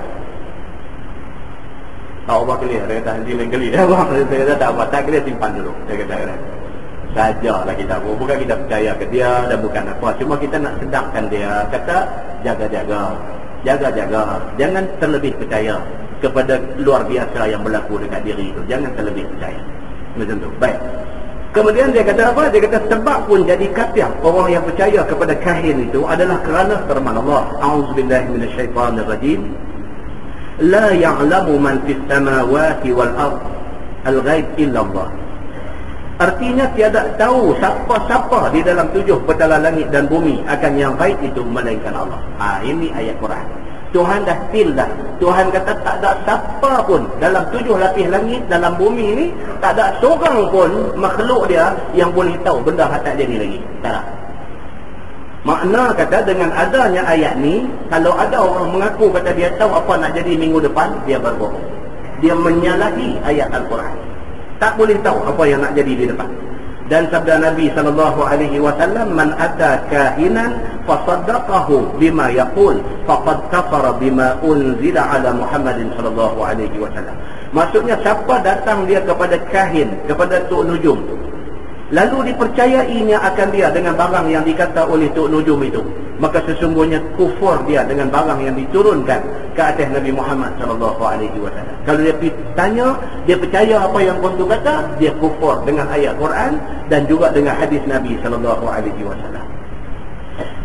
tak ubah kali. Dia kata nanti lain kali. Saya kata tak ubah, tak kali simpan dulu. Dia kata sajalah kita, bukan kita percaya ke dia dan bukan apa, cuma kita nak sedangkan dia. Kata jaga-jaga, jangan terlebih percaya kepada luar biasa yang berlaku dekat diri itu. Jangan terlebih percaya macam tu. Baik, kemudian dia kata apa? Dia kata sebab pun jadi kafir orang yang percaya kepada kahin itu adalah kerana firman Allah, a'udzubillahi minasyaitanirrajim, la ya'lamu man fis samawati wal ard al-ghaib illa Allah. Artinya tiada tahu siapa-siapa di dalam 7 petala langit dan bumi akan yang gaib itu melainkan Allah. Ini ayat Quran. Tuhan dah seal dah. Tuhan kata tak ada siapa pun dalam 7 lapis langit, dalam bumi ni, tak ada seorang pun makhluk dia yang boleh tahu benda yang tak jadi lagi. Tak. Makna kata dengan adanya ayat ni, kalau ada orang mengaku kata dia tahu apa nak jadi minggu depan, dia berbohong. Dia menyalahi ayat Al-Quran. Tak boleh tahu apa yang nak jadi di depan. Dan sabda Nabi SAW, man ata kahinan fasaddaqahu bima yaqul faqad kafara bima unzila ala Muhammadin SAW. Maksudnya siapa datang dia kepada kahin, kepada Tok Nujum, lalu dipercayainya akan dia dengan barang yang dikata oleh Tok Nujum itu, maka sesungguhnya kufur dia dengan barang yang diturunkan ke atas Nabi Muhammad SAW. Kalau dia tanya, dia percaya apa yang pun tu kata, dia kufur dengan ayat Quran dan juga dengan hadis Nabi SAW.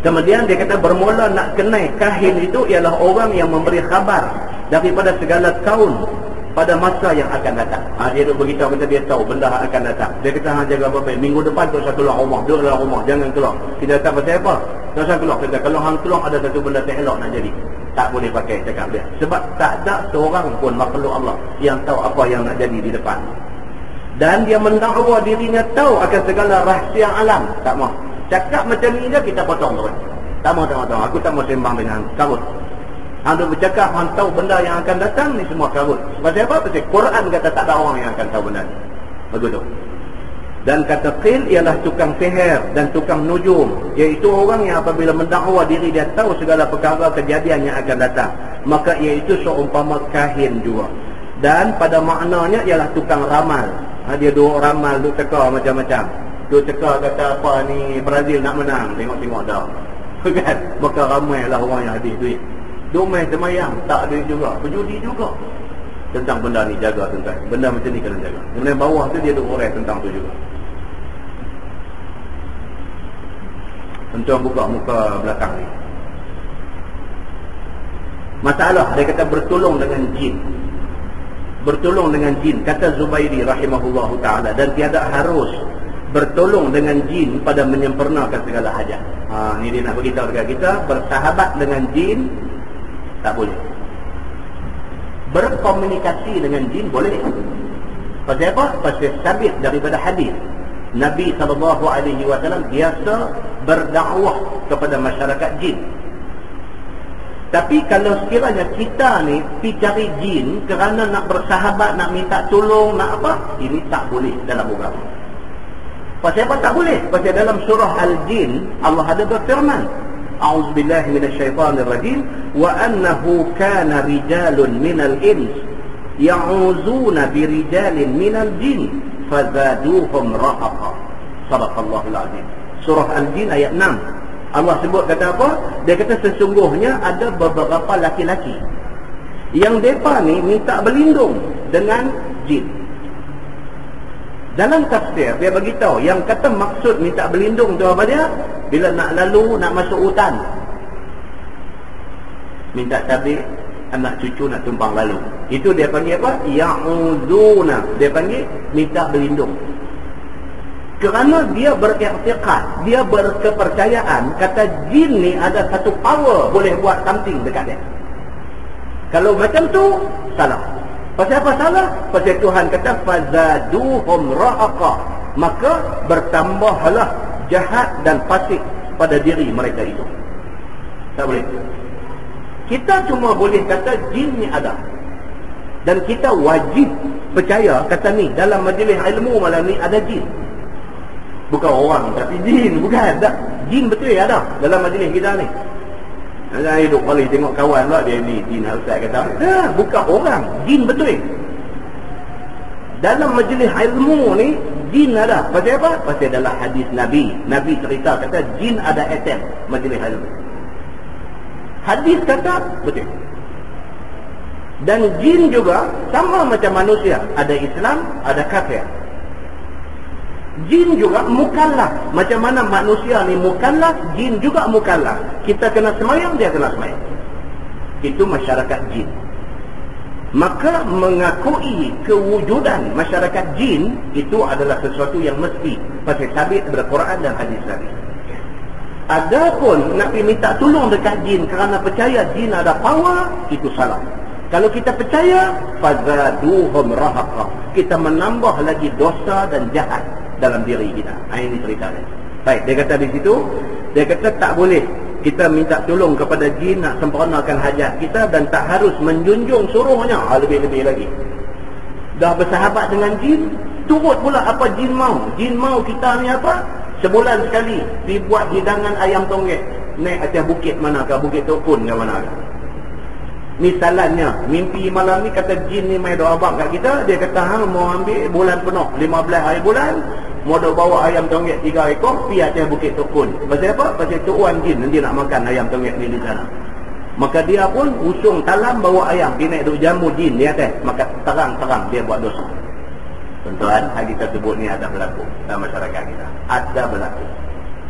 Kemudian dia kata bermula nak kenai kahin itu ialah orang yang memberi khabar daripada segala kaum pada masa yang akan datang. Dia duk beritahu kita dia tahu benda yang akan datang. Dia kata jaga baik-baik, minggu depan tak usah keluar rumah, duduk dalam rumah, jangan keluar. Kita kata pasal apa? Tak usah keluar. Kita kalau hang keluar ada satu benda tak elok nak jadi, tak boleh pakai cakap dia. Sebab tak ada seorang pun makhluk Allah yang tahu apa yang nak jadi di depan. Dan dia mendakwa dirinya tahu akan segala rahsia alam. Tak mau. Cakap macam ni je kita potong terus. Tak mau. Aku tak mau sembang dengan karut. Hang bercakap, hang tahu benda yang akan datang ni semua karut. Sebab apa? Pasal Quran kata tak ada orang yang akan tahu benda ni. Begitu. Dan kata qil ialah tukang sihir dan tukang nujum, iaitu orang yang apabila mendakwa diri dia tahu segala perkara kejadian yang akan datang, maka iaitu seumpama kahin juga. Dan pada maknanya ialah tukang ramal. Dia duk ramal, duk teka macam-macam. Duk teka kata apa ni Brazil nak menang, tengok-tengok dah. Kan? Maka ramailah orang yang habis duit. Duk main semayang, tak duit juga, berjudi juga. Tentang benda ni jaga tuan-tuan. Benda macam ni kena jaga. Kemudian bawah tu dia duk urai tentang tu juga. Tuan-tuan buka muka belakang ni. Masalah dia kata bertolong dengan jin. Bertolong dengan jin, kata Zubairi rahimahullahu ta'ala, dan tiada harus bertolong dengan jin pada menyempurnakan segala hajat. Ni dia nak beritahu dekat kita, bersahabat dengan jin tak boleh. Berkomunikasi dengan jin boleh. Pasal apa? Pasal sabit daripada hadis Nabi SAW biasa berdakwah kepada masyarakat jin. Tapi kalau sekiranya kita ni pergi cari jin kerana nak bersahabat, nak minta tolong, nak apa, ini tak boleh dalam agama. Pasal apa tak boleh? Pasal dalam surah Al-Jin Allah ada berfirman, a'udzubillahi minasyaitanirrajim, wa annahu kana rijalun minal ins ya'uzuna birijalin minal jin fazaduhum rahaqa. Sadaqallahul azim. Surah Al-Jin ayat 6. Allah sebut kata apa? Dia kata sesungguhnya ada beberapa laki-laki yang mereka ni minta berlindung dengan jin. Dalam tafsir dia beritahu yang kata maksud minta berlindung tu apa dia? Bila nak lalu, nak masuk hutan, minta tabik anak cucu nak tumpang lalu. Itu dia panggil apa? Ya'uduna. Dia panggil minta berlindung. Kerana dia beriktikad, dia berkepercayaan kata jin ni ada satu power boleh buat something dekat dia. Kalau macam tu salah. Pasal apa salah? Pasal Tuhan kata fazaduhum rahaqa, maka bertambahlah jahat dan fasik pada diri mereka itu. Tak boleh. Kita cuma boleh kata jin ni ada, dan kita wajib percaya kata ni dalam majlis ilmu malam ni ada jin. Bukan orang tapi jin, bukan. Tak. Jin betul ada dalam majlis kita ni. Ada hidup kali tengok kawan pula dia ni jin ustaz kata. Bukan orang, jin betul. Dalam majlis ilmu ni jin ada. Pasal apa? Pasal dalam hadis Nabi. Nabi cerita kata jin ada attend majlis ilmu. Hadis kata betul. Dan jin juga sama macam manusia, ada Islam, ada kafir. Jin juga mukallaf. Macam mana manusia ni mukallaf, jin juga mukallaf. Kita kena semayang, dia kena semayang. Itu masyarakat jin. Maka mengakui kewujudan masyarakat jin itu adalah sesuatu yang mesti, pasal sabit daripada Quran dan hadis Nabi. Adapun nak minta tolong dekat jin kerana percaya jin ada power, itu salah. Kalau kita percaya, fazaduhum rahaqa, kita menambah lagi dosa dan jahat dalam diri kita. Ini cerita dia. Baik, dia kata di situ, dia kata tak boleh kita minta tolong kepada jin nak sempurnakan hajat kita, dan tak harus menjunjung suruhnya lebih-lebih lagi. Dah bersahabat dengan jin, turut pula apa jin mau. Jin mau kita ni apa? Sebulan sekali dibuat hidangan ayam tonggek, naik atas bukit manakah, Bukit Tokun ke manakah. Misalnya mimpi malam ni kata jin ni main doa abang kat kita, dia kata hang mau ambil bulan penuh 15 hari bulan, mau dok bawa ayam tonggek 3 ekor pi atas Bukit Tokun. Pasal apa? Pasal tuan jin dia nak makan ayam tonggek ni di sana. Maka dia pun usung talam bawa ayam, dia naik duk jamu jin di atas, maka terang-terang dia buat dosa. Tuan-tuan, hal kita sebut ni ada berlaku dalam masyarakat kita. Ada berlaku.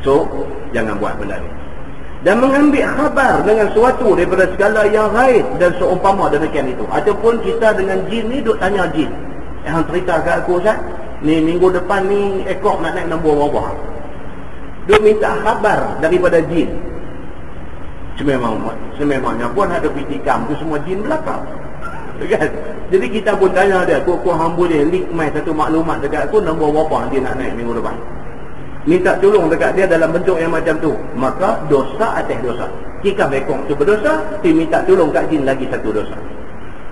So, jangan buat benda ni. Dan mengambil khabar dengan suatu daripada segala yang gaib dan seumpama demikian itu. Ataupun kita dengan jin ni duk tanya jin, hang cerita kat aku Ustaz, ni minggu depan ni ekor nak naik nombor berapa? Duk minta khabar daripada jin. Sememangnya pun ada pitikam tu semua jin belakang, kan? Jadi kita pun tanya dia, kok hang boleh leak mai satu maklumat dekat aku nombor berapa dia nak naik minggu depan? Minta tolong dekat dia dalam bentuk yang macam tu, maka dosa atas dosa. Jika bekong tu berdosa, dia minta tolong kat jin lagi satu dosa.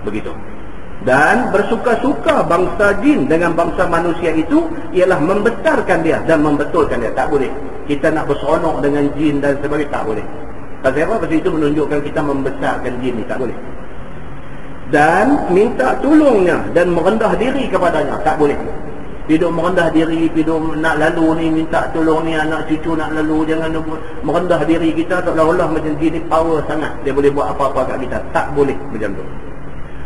Begitu. Dan bersuka-suka bangsa jin dengan bangsa manusia itu ialah membesarkan dia dan membetulkan dia. Tak boleh kita nak berseronok dengan jin dan sebagainya, tak boleh. Pasal apa? Pasal itu menunjukkan kita membesarkan jin ni, tak boleh. Dan minta tolongnya dan merendah diri kepadanya, tak boleh. Hidup merendah diri, hidup nak lalu ni minta tolong ni, anak cucu nak lalu, jangan merendah diri kita seolah-olah macam jin ni power sangat, dia boleh buat apa-apa kat kita. Tak boleh macam tu.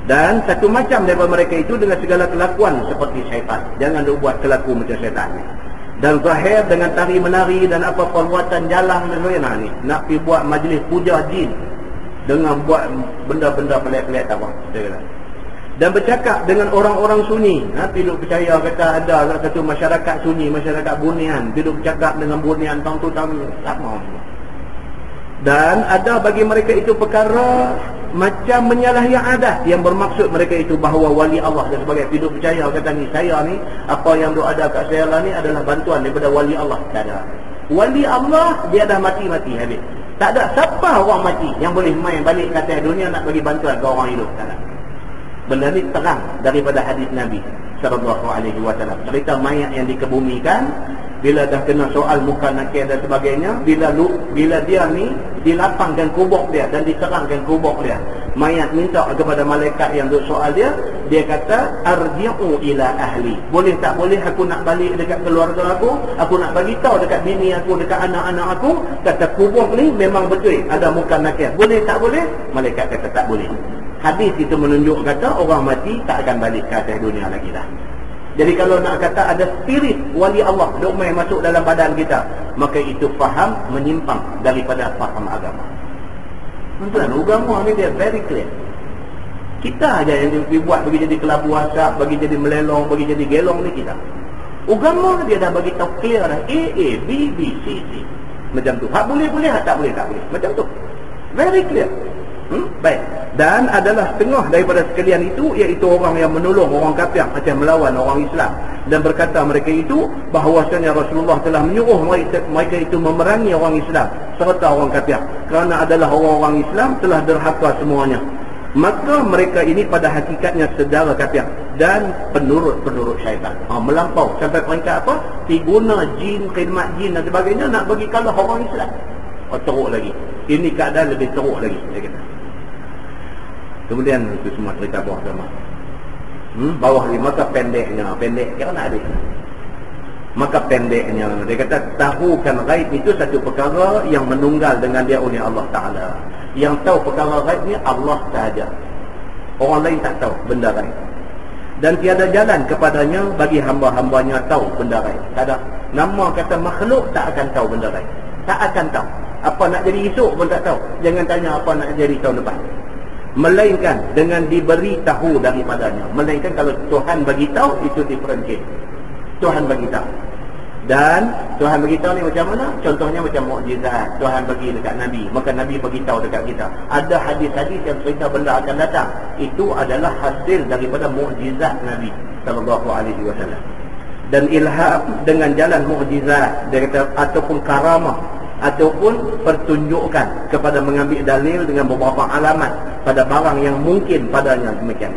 Dan satu macam daripada mereka itu dengan segala kelakuan seperti syaitan. Jangan dia buat kelaku macam syaitan ni. Dan zahir dengan tari menari dan apa perbuatan jalan dan sebagainya. Nah, ni nak pergi buat majlis puja jin dengan buat benda-benda pelik-pelik tak apa. Dan bercakap dengan orang-orang sunyi. Pergi duk percaya kata ada satu masyarakat sunyi, masyarakat bunian, pergi duk bercakap dengan bunian tang tu tak mau. Dan ada bagi mereka itu perkara macam menyalahi adat yang bermaksud mereka itu bahawa wali Allah dan sebagainya. Hidup percaya kata ni, saya ni apa yang ada kat saya lah ni adalah bantuan daripada wali Allah. Tak ada. Wali Allah dia dah mati-mati habis. Tak ada siapa orang mati yang boleh main balik ke atas dunia nak bagi bantuan ke orang hidup. Tak ada. Benda ni terang daripada hadis Nabi sallallahu alaihi wasallam. Cerita mayat yang dikebumikan, bila dah kena soal muka nakir dan sebagainya, bila dia ni dilapangkan kubur dia dan diserangkan kubur dia, mayat minta kepada malaikat yang duk soal dia, dia kata arji'u ila ahli. Boleh tak boleh aku nak balik dekat keluarga aku nak bagi tahu dekat bini aku, dekat anak-anak aku, kata kubur ni memang betul ada muka nakir. Boleh tak boleh? Malaikat kata tak boleh. Hadis itu menunjuk kata orang mati tak akan balik ke atas dunia lagi dah. Jadi kalau nak kata ada spirit wali Allah duk main masuk dalam badan kita, maka itu faham menyimpang daripada faham agama. Tuan-tuan, agama ni dia very clear. Kita aja yang dibuat bagi jadi kelabu asap, bagi jadi melelong, bagi jadi gelong ni kita. Agama dia dah bagi tahu clear dah. A, B, B, C, C. Macam tu. Hak boleh, hak tak boleh, tak boleh. Macam tu. Very clear. Baik. Dan adalah setengah daripada sekalian itu, iaitu orang yang menolong orang kafir macam melawan orang Islam, dan berkata mereka itu bahawasanya Rasulullah telah menyuruh mereka itu memerangi orang Islam serta orang kafir, kerana adalah orang-orang Islam telah derhaka semuanya. Maka mereka ini pada hakikatnya saudara kafir dan penurut-penurut syaitan. Melampau sampai peringkat apa? Guna jin, khidmat jin dan sebagainya nak bagi kalah orang Islam. Teruk lagi. Ini keadaan lebih teruk lagi, dia kata. Kemudian itu semua cerita bawah sama. Bawah ni maka pendeknya, pendek kerana ada. Maka pendeknya dia kata tahukan gaib itu satu perkara yang menunggal dengan dia oleh Allah Taala. Yang tahu perkara gaib ni Allah sahaja. Orang lain tak tahu benda gaib. Dan tiada jalan kepadanya bagi hamba-hambanya tahu benda gaib. Tak ada. Nama kata makhluk tak akan tahu benda gaib. Tak akan tahu. Apa nak jadi esok pun tak tahu. Jangan tanya apa nak jadi tahun depan. Melainkan dengan diberi tahu daripadanya. Melainkan kalau Tuhan bagi tahu, itu different case. Tuhan bagi tahu. Dan Tuhan bagi tahu ni macam mana? Contohnya macam mukjizat Tuhan bagi dekat Nabi, maka Nabi bagi tahu dekat kita. Ada hadis-hadis yang cerita benda akan datang. Itu adalah hasil daripada mukjizat Nabi sallallahu alaihi wasallam. Dan ilham dengan jalan mukjizat, dia kata, ataupun karamah, ataupun pertunjukan kepada mengambil dalil dengan beberapa alamat pada barang yang mungkin padanya demikian.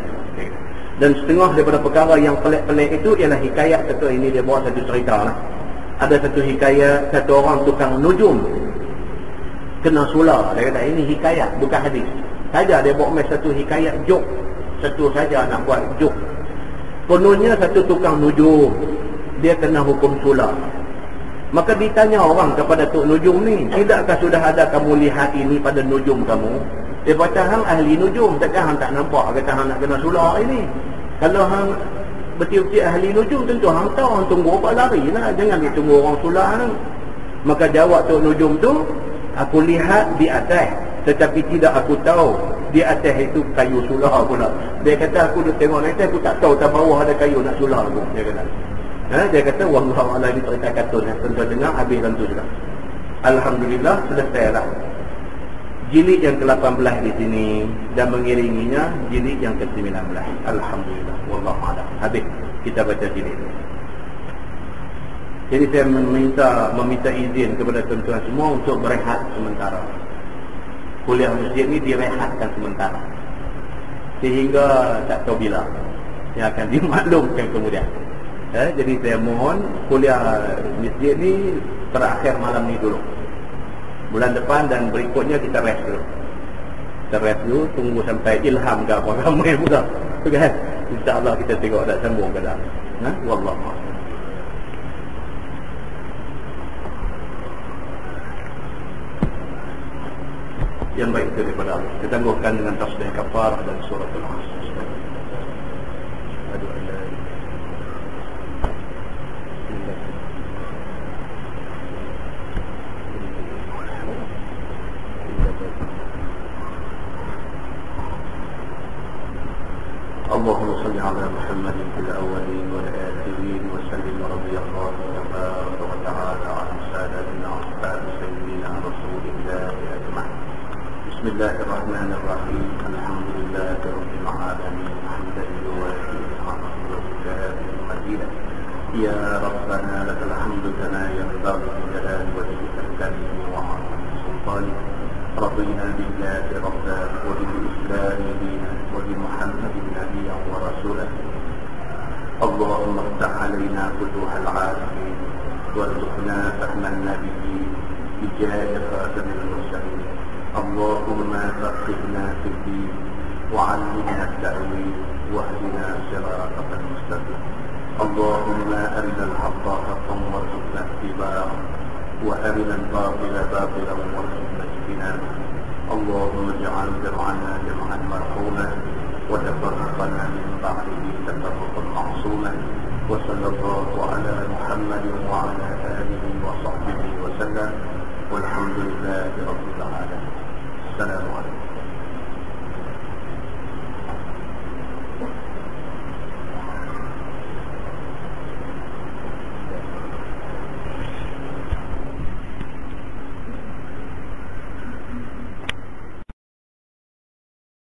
Dan setengah daripada perkara yang pelik-pelik itu ialah hikayat. Satu ini dia bawa satu cerita lah. Ada satu hikayat, satu orang tukang nujum kena sula. Dia kata ini hikayat bukan hadis. Saja dia bawa satu hikayat joke. Satu saja nak buat joke. Kononnya satu tukang nujum, dia kena hukum sula. Maka ditanya orang kepada Tok Nujum ni, tidakkah sudah ada kamu lihat ini pada nujum kamu? Dia baca hang ahli nujum, takkan hang tak nampak kata hang nak kena sulah ini? Kalau hang betul-betul ahli nujum, tentu hang tahu, hang tunggu apa lari lah, jangan ditunggu orang sulah ni. Maka jawab Tok Nujum tu, aku lihat di atas, tetapi tidak aku tahu di atas itu kayu sulah pula. Dia kata aku duk tengok atas, aku tak tahu tak bawah ada kayu nak sulah pun. Dia kata. Dia kata wallahu a'lam, cerita kartun yang tuan dengar habis tentu juga. Alhamdulillah selesai lah. Jilid yang ke-18 di sini dan mengiringinya jilid yang ke-19. Alhamdulillah wallahu a'lam. Habis kita baca jilid ini. Jadi saya meminta izin kepada tuan-tuan semua untuk berehat sementara. Kuliah masjid ni direhatkan sementara. sehingga tak tahu bila yang akan dimaklumkan kemudian. Jadi saya mohon kuliah masjid ni terakhir malam ni dulu. Bulan depan dan berikutnya kita rest dulu. Kita rest dulu, tunggu sampai ilham ke apa ramai pula. Kan? InsyaAllah kita tengok tak sambung ke dalam. Wallahu a'lam. Yang baik itu daripada Allah. Kita tangguhkan dengan tasbih kafarah dan surah Al-Asr. Aduh Allah. اللهم صل على محمد في الأولين والآخرين وسلم رضي الله تبارك وتعالى عن سادتنا وأصحاب سيدنا رسول الله أجمعين. بسم الله الرحمن الرحيم. الحمد لله رب العالمين حمدا يوافي نعمه وكافئ مزيدا. يا ربنا لك الحمد كما ينبغي لجلال وجهك الكريم وعظيم سلطانك. رضينا بالله ربا وبالإسلام دينا وبمحمد نبيا ورسولا. اللهم افتح علينا فتوح العارفين وارزقنا فهم النبيين بجاه خاتم المرسلين. اللهم فقهنا في الدين وعلمنا التأويل واهدنا صراطك المستقيم. اللهم أرنا الحق حقا وارزقنا اتباعه وأرنا الباطل باطلا وارزقنا اجتنابه. اللهم اجعل جمعنا جمعا مرحوما وتفرقنا من بعده تفرقا معصوما. وصلى الله على محمد وعلى آله وصحبه وسلم والحمد لله رب العالمين. السلام عليكم.